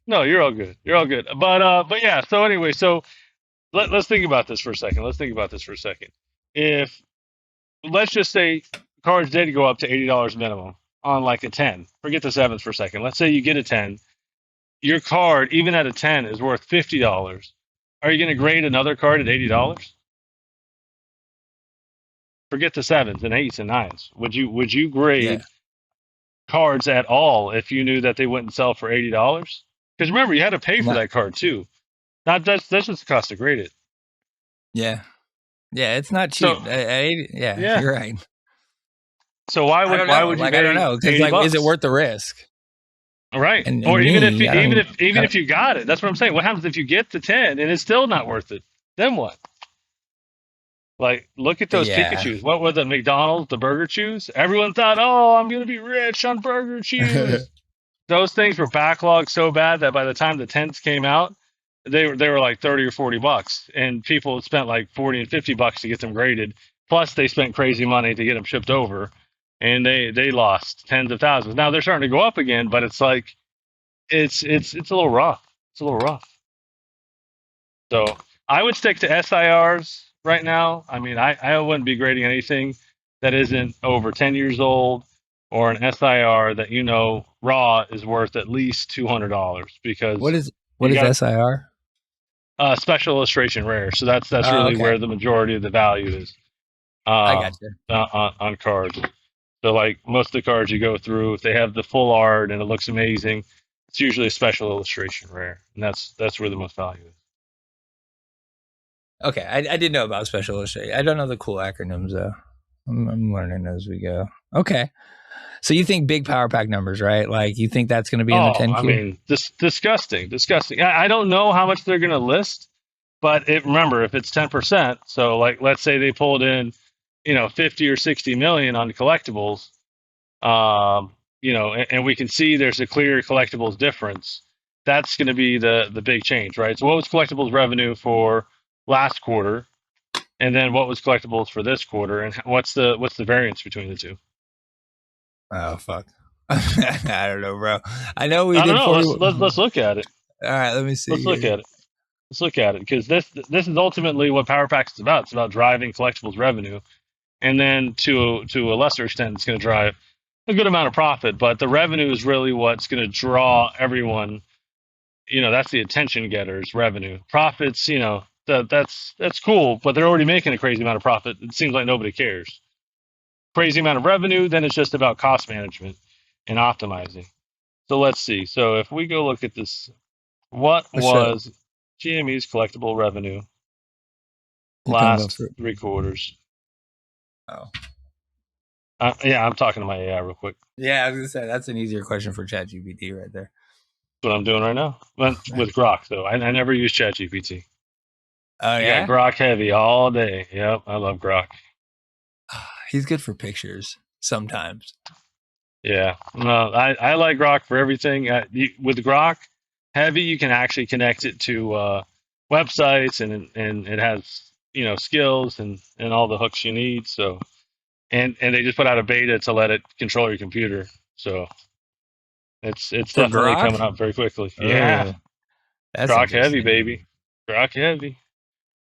no, you're all good. You're all good. But yeah. So anyway, so let's think about this for a second. If let's just say cards did go up to $80 minimum on like a 10. Forget the sevens for a second. Let's say you get a 10. Your card, even at a 10, is worth $50. Are you going to grade another card at $80? Forget the sevens and eights and nines. Would you Yeah. grade cards at all if you knew that they wouldn't sell for $80? Because remember, you had to pay for No, that card too. Not that's just the cost to grade it. yeah. Yeah, it's not So cheap. Yeah, yeah. you're right. So why I would don't why know. would you Like I don't pay know because 80 like, is it bucks? worth the risk? Right. And Or even if me, I don't even even. if even if you got it, that's what I'm saying. What happens if you get the 10 and it's still not worth it? Then what? Like, look at those Yeah. Pikachus. What was it? McDonald's, the burger chews? Everyone thought, oh, I'm gonna be rich on burger chews. Those things were backlogged so bad that by the time the tents came out, they were like 30 or 40 bucks, and people spent like 40 and 50 bucks to get them graded. Plus, they spent crazy money to get them shipped over, and they lost tens of thousands. Now they're starting to go up again, but it's like it's a little rough. It's a little rough. So I would stick to SIRs right now. I mean, I wouldn't be grading anything that isn't over 10 years old or an SIR that raw is worth at least $200 what because is you got SIR? special illustration rare. So that's Oh, really okay. where the majority of the value is I got um, you. on cards. So like most of the cards you go through, if they have the full art and it looks amazing, it's usually a special illustration rare, and that's where the most value is. Okay, I did know about special illustration. I don't know the cool acronyms though. I'm learning as we go. Okay, so you think big power pack numbers, right? Like you think that's going to be in the Oh, 10 I queue? mean, this disgusting, disgusting. I don't know how much they're going to list, but remember, if it's 10%, so like let's say they pulled in, 50 or 60 million on collectibles, and we can see there's a clear collectibles difference. That's going to be the big change, right? So what was collectibles revenue for last quarter, and then what was collectibles for this quarter, and what's the variance between the two? Oh fuck. I don't know, bro. I know we I don't did know. 40. Let's look at it. All right, let me see Let's look here. at it. Let's look at it because this is ultimately what Power Packs is about. It's about driving collectibles revenue, and then to a lesser extent, it's going to drive a good amount of profit. But the revenue is really what's going to draw everyone. That's the attention getters. Revenue, profits. That's cool, but they're already making a crazy amount of profit. It seems like nobody cares. Crazy amount of revenue, then it's just about cost management and optimizing. So let's see. So if we go look at this, what Let's show. was GME's collectible revenue You're talking about last for. 3 quarters? Oh, Yeah, I'm talking to my AI real quick. yeah. I was gonna say that's an easier question for ChatGPT right there. That's what I'm doing right now. But with Grok though, I never use ChatGPT. Oh I got yeah, Grok heavy all day. Yep, I love Grok. he's good for pictures sometimes. Yeah, no, I like Grok for everything. With Grok heavy, you can actually connect it to websites, and it has skills and all the hooks you need. So and they just put out a beta to let it control your computer. So it's For definitely Grok? coming up very quickly. Yeah, Oh, that's Grok heavy, interesting. baby. Grok heavy.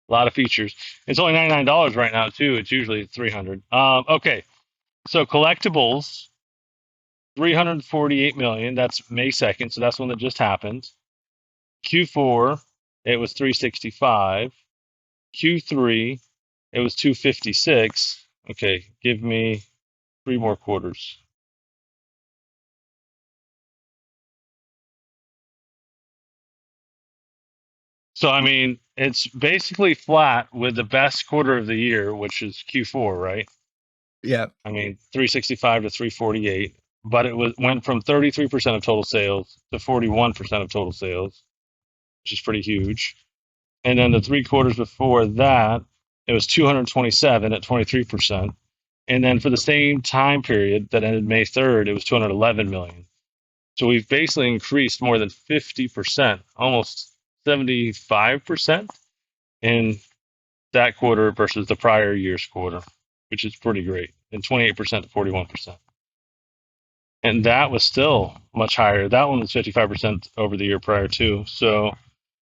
A lot of features. It's only $99 right now too. It's usually 300. Okay, so collectibles, 348 million. That's May 2nd, so that's one that just happened. Q4, it was 365. Q3, it was 256. Okay, give me 3 more quarters. So I mean, It's basically flat with the best quarter of the year, which is Q4, right? Yeah. I mean, 365 to 348, but went from 33% of total sales to 41% of total sales, which is pretty huge. And then the 3 quarters before that, it was 227 at 23%. And then for the same time period that ended May 3rd, it was 211 million. So we've basically increased more than 50%, almost 75% in that quarter versus the prior year's quarter, which is pretty great, and 28% to 41%. And that was still much higher. That one was 55% over the year prior too. So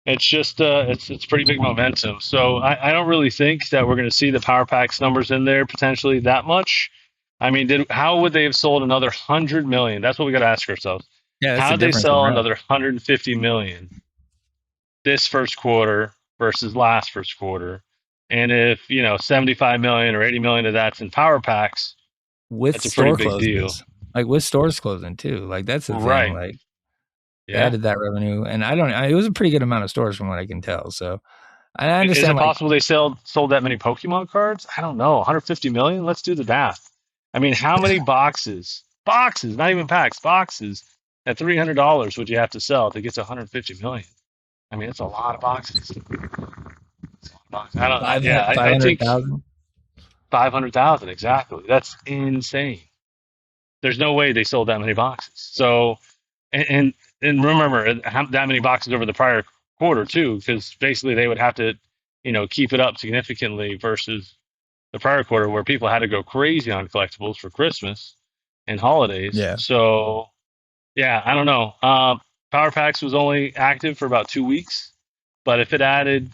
it's just it's pretty big momentum. So I don't really think that we're going to see the Power Packs numbers in there potentially that much. I mean, how would they have sold another 100 million? That's what we got to ask ourselves. Yeah, that's How the did they difference in sell rev. another 150 million this first quarter versus last first quarter? And if 75 million or 80 million of that's in Power Packs, with that's a pretty store big deal. closings, like with stores closing too. Like that's the Right. thing. Like they Yeah. added that revenue, and it was a pretty good amount of stores from what I can tell. So I Is understand. it Like, possible they sold that many Pokemon cards? I don't know. 150 million? Let's do the math. I mean, how many boxes, not even packs, boxes at $300 would you have to sell to get to 150 million? I mean, it's a lot of boxes. I think 500,000. 500,000 exactly. That's insane. There's no way they sold that many boxes. So, and remember that many boxes over the prior quarter too, because basically they would have to, keep it up significantly versus the prior quarter where people had to go crazy on collectibles for Christmas and holidays. Yeah. So, yeah, I don't know. Power Packs was only active for about 2 weeks, but if it added,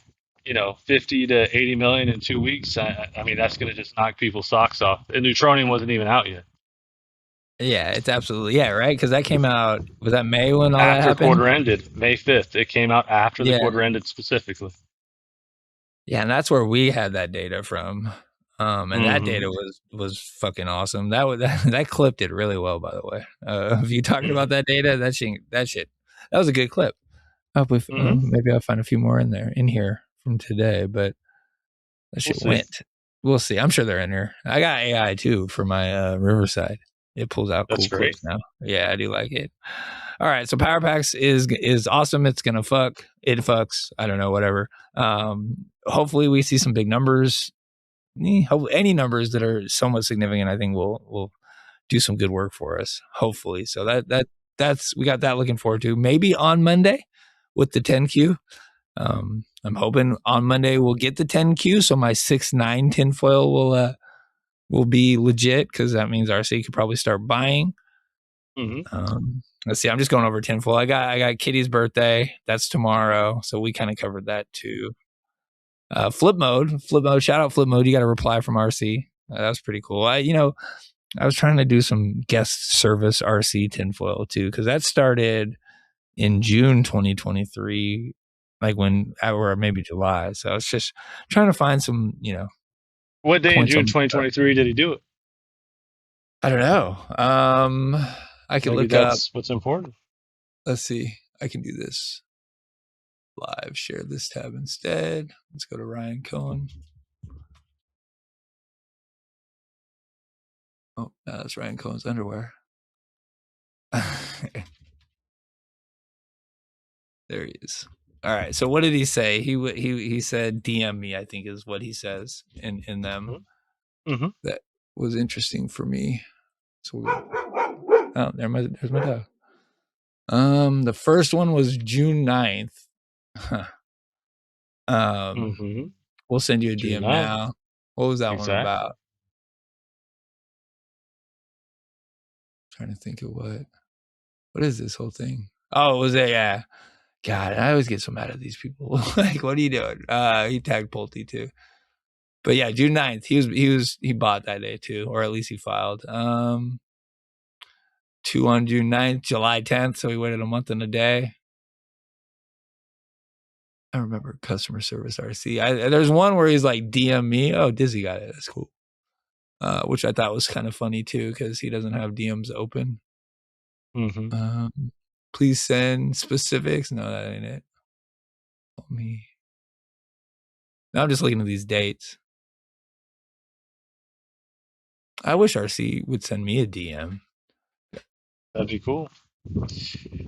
50 to 80 million in 2 weeks, I mean, that's going to just knock people's socks off. And Neutronium wasn't even out yet. Yeah, it's absolutely right, because that came out. Was that May when all that After happened? quarter ended, May 5th. It came out after the quarter ended specifically. Yeah, and that's where we had that data from. And that data was fucking awesome. That clip did really well, by the way. If you talking about that data, that shit, that was a good clip. Maybe I'll find a few more in here from today, but that shit went. We'll see. I'm sure they're in here. I got AI too for my Riverside. It pulls out cool clips now. Yeah, I do like it. All right, so Power Packs is awesome. It's gonna fuck. It fucks. I don't know, whatever. Hopefully we see some big numbers. Any numbers that are somewhat significant, I think will do some good work for us. Hopefully, so that's we got that looking forward to. Maybe on Monday with the 10Q. I'm hoping on Monday we'll get the 10Q, so my 6.9 tinfoil will be legit, because that means RC could probably start buying. Let's see. I'm just going over tinfoil. I got Kitty's birthday. That's tomorrow, so we kind of covered that too. Flipmode. Shout out Flipmode. You got a reply from RC. That was pretty cool. I was trying to do some guest service RC tinfoil too, because that started in June 2023, like or maybe July. So I was just trying to find some, What day in June 2023 did he do it? I don't know. I can look up. What's important. Let's see. I can do this live. Share this tab instead. Let's go to Ryan Cohen. Oh, no, that's Ryan Cohen's underwear. There he is. All right. So what did he say? He said DM me, I think is what he says in them. That was interesting for me. So there's my dog. The first one was June 9th. We'll send you a DM now. What was that one about? I'm trying to think of what is this whole thing? Oh, it was God, I always get so mad at these people. Like, what are you doing? He tagged Pulte too. But yeah, June 9th, he bought that day too, or at least he filed. 2 on June 9th, July 10th, so he waited a month and a day. I remember customer service RC. There's one where he's like, DM me. Oh, Dizzy got it. That's cool. Which I thought was kind of funny too, because he doesn't have DMs open. Please send specifics. No, that ain't it. Me. Now I'm just looking at these dates. I wish RC would send me a DM. That'd be cool.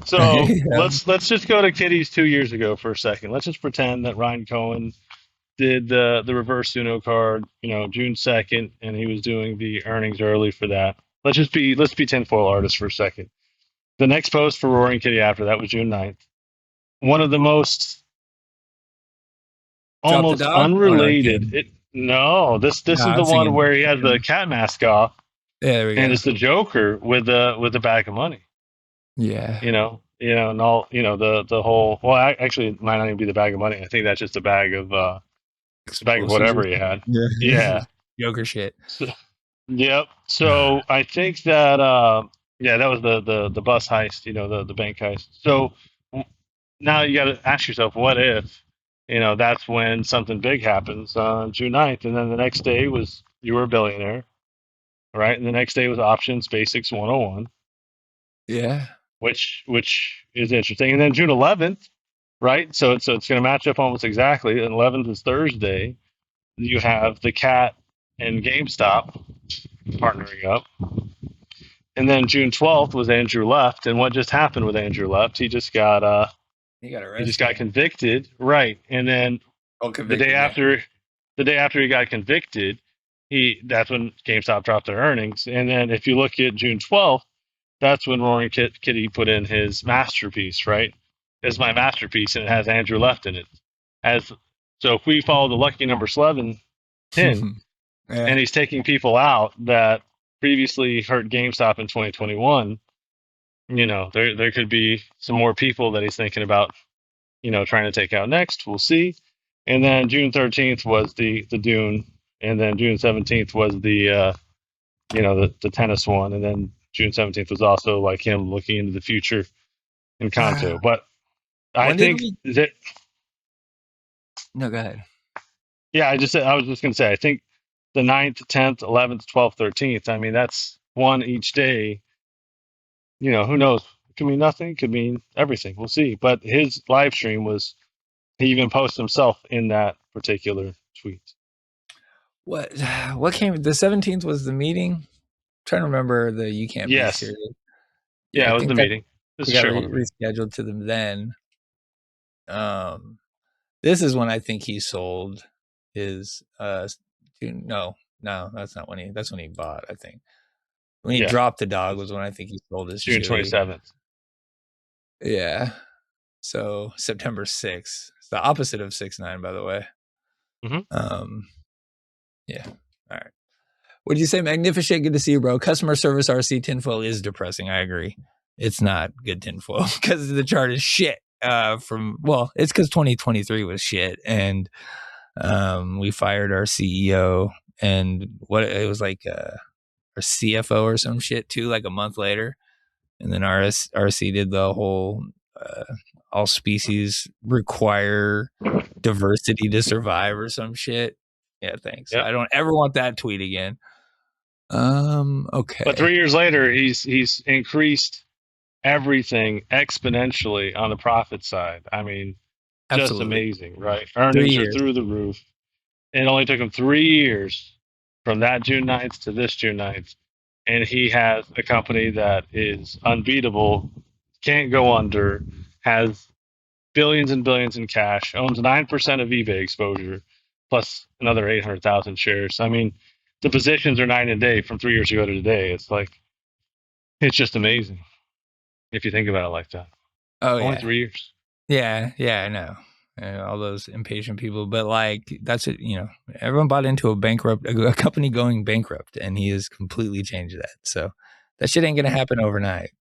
So Yeah. let's just go to Kitty's 2 years ago for a second. Let's just pretend that Ryan Cohen did the reverse Uno card, June 2nd, and he was doing the earnings early for that. Let's be tinfoil artists for a second. The next post for Roaring Kitty after that was June 9th. One of the most Drop the almost dog? unrelated. Oh, No, this no, is I'm the one singing. where he has the cat mask off, Yeah, there we go. and it's the Joker with the bag of money. Yeah. And all the whole. Well, actually, it might not even be the bag of money. I think that's just a bag of whatever he had. Yeah. Yeah. Joker shit. So, yep. So I think that that was the bus heist. The bank heist. So now you got to ask yourself, what if that's when something big happens on June 9th, and then the next day was you were a billionaire, right? And the next day was options basics 101. Yeah. Which is interesting. And then June 11th, right? So it's going to match up almost exactly. And 11th is Thursday. You have the cat and GameStop partnering up. And then June 12th was Andrew Left. And what just happened with Andrew Left? He just got arrested. He just got convicted, right? And then the day after he got convicted, that's when GameStop dropped their earnings. And then if you look at June 12th, that's when Roaring Kitty put in his masterpiece, right? It's my masterpiece, and it has Andrew Left in it. So if we follow the lucky number 11 pin, Yeah. and he's taking people out that previously hurt GameStop in 2021, there could be some more people that he's thinking about, trying to take out next. We'll see. And then June 13th was the Dune, and then June 17th was the tennis one, and then June 17th was also like him looking into the future in Kanto. But I think that. No, go ahead. Yeah, I was just going to say, I think the 9th, 10th, 11th, 12th, 13th, I mean, that's one each day. Who knows? It could mean nothing, it could mean everything. We'll see. But his live stream he even posted himself in that particular tweet. What came? The 17th was the meeting. I'm trying to remember the You Can't Be Serious. Yeah, it was the meeting. This got rescheduled to them then. This is when I think he sold his no, that's not when that's when he bought, I think. When he dropped the dog was when I think he sold his June 27th. Yeah. So September 6th. It's the opposite of 6-9, by the way. Mm-hmm. Yeah. All right. What did you say? Magnificent. Good to see you, bro. Customer service RC tinfoil is depressing. I agree. It's not good tinfoil because the chart is shit. It's because 2023 was shit, and we fired our CEO, and it was like our CFO or some shit too, like a month later, and then RC did the whole all species require diversity to survive or some shit. Yeah, thanks. Yep. I don't ever want that tweet again. Okay. But 3 years later, he's increased everything exponentially on the profit side. I mean, just amazing, right? Earnings are through the roof. It only took him 3 years from that June 9th to this June 9th. And he has a company that is unbeatable, can't go under, has billions and billions in cash, owns 9% of eBay exposure, plus another 800,000 shares. I mean, the positions are night and day from 3 years ago to today. It's just amazing if you think about it like that. Only 3 years. Yeah, I know. All those impatient people, but that's it. Everyone bought into a company going bankrupt, and he has completely changed that. So that shit ain't gonna happen overnight.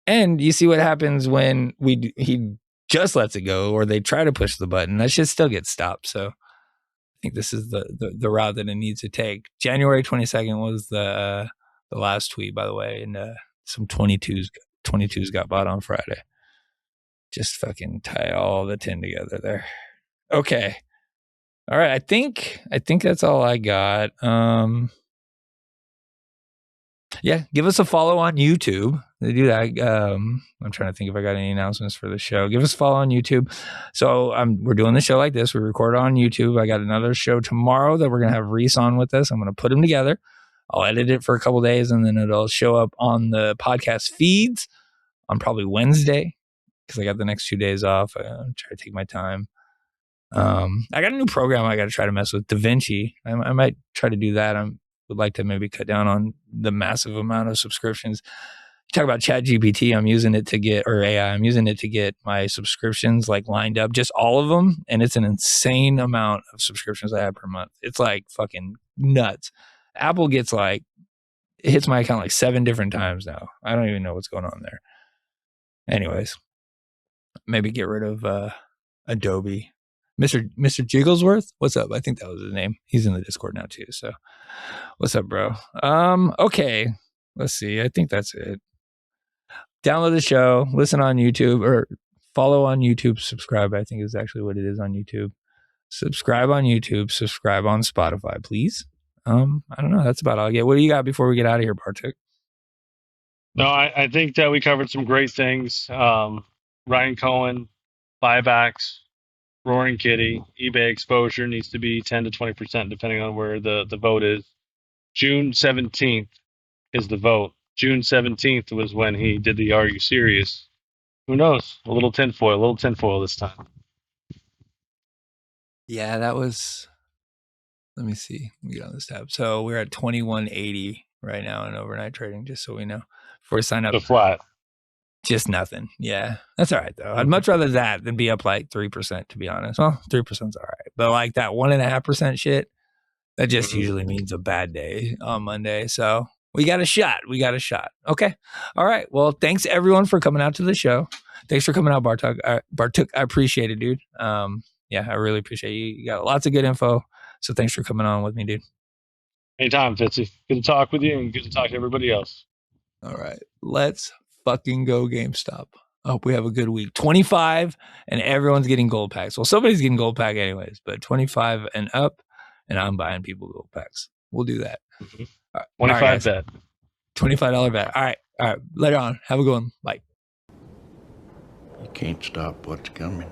And you see what happens when he just lets it go, or they try to push the button. That shit still gets stopped. So I think this is the route that it needs to take. January 22nd was the last tweet, by the way, and some 22s got bought on Friday. Just fucking tie all the 10 together there. Okay. All right. I think that's all I got. Yeah, give us a follow on YouTube. They do that. I'm trying to think if I got any announcements for the show. Give us a follow on YouTube. So we're doing the show like this. We record on YouTube. I got another show tomorrow that we're going to have Reese on with us. I'm going to put them together. I'll edit it for a couple days, and then it'll show up on the podcast feeds on probably Wednesday because I got the next 2 days off. I try to take my time. I got a new program I got to try to mess with, DaVinci. I might try to do that. Would like to maybe cut down on the massive amount of subscriptions. Talk about ChatGPT. I'm using it to get, or AI, I'm using it to get my subscriptions like lined up, just all of them. And it's an insane amount of subscriptions I have per month. It's like fucking nuts. Apple gets like, it hits my account like 7 different times now. I don't even know what's going on there. Anyways, maybe get rid of Adobe. Mr. Jigglesworth, what's up? I think that was his name. He's in the Discord now too. So, what's up, bro? Okay, let's see. I think that's it. Download the show, listen on YouTube, or follow on YouTube. Subscribe, I think is actually what it is on YouTube. Subscribe on YouTube. Subscribe on Spotify, please. I don't know. That's about all I get. What do you got before we get out of here, Bartek? No, I think that we covered some great things. Ryan Cohen, buybacks, Roaring Kitty, eBay exposure needs to be 10 to 20% depending on where the vote is. June 17th is the vote. June 17th was when he did the Are You Serious? Who knows? A little tinfoil this time. Yeah, that was, let me see. Let me get on this tab. So we're at 2180 right now in overnight trading, just so we know. Before we sign up. The flat. Just nothing. Yeah. That's all right, though. I'd much rather that than be up like 3%, to be honest. Well, 3%'s all right. But like that 1.5% shit, that just usually means a bad day on Monday. So we got a shot. Okay. All right. Well, thanks everyone for coming out to the show. Thanks for coming out, Bartok. I appreciate it, dude. Yeah, I really appreciate you. You got lots of good info. So thanks for coming on with me, dude. Anytime, Fitzzzy. Good to talk with you and good to talk to everybody else. All right. Let's fucking go GameStop. I hope we have a good week. 25 and everyone's getting gold packs. Well, somebody's getting gold pack anyways, but 25 and up, and I'm buying people gold packs. We'll do that. Mm-hmm. All right. 25 bet. $25 bet. All right. Later on. Have a good one. Bye. You can't stop what's coming.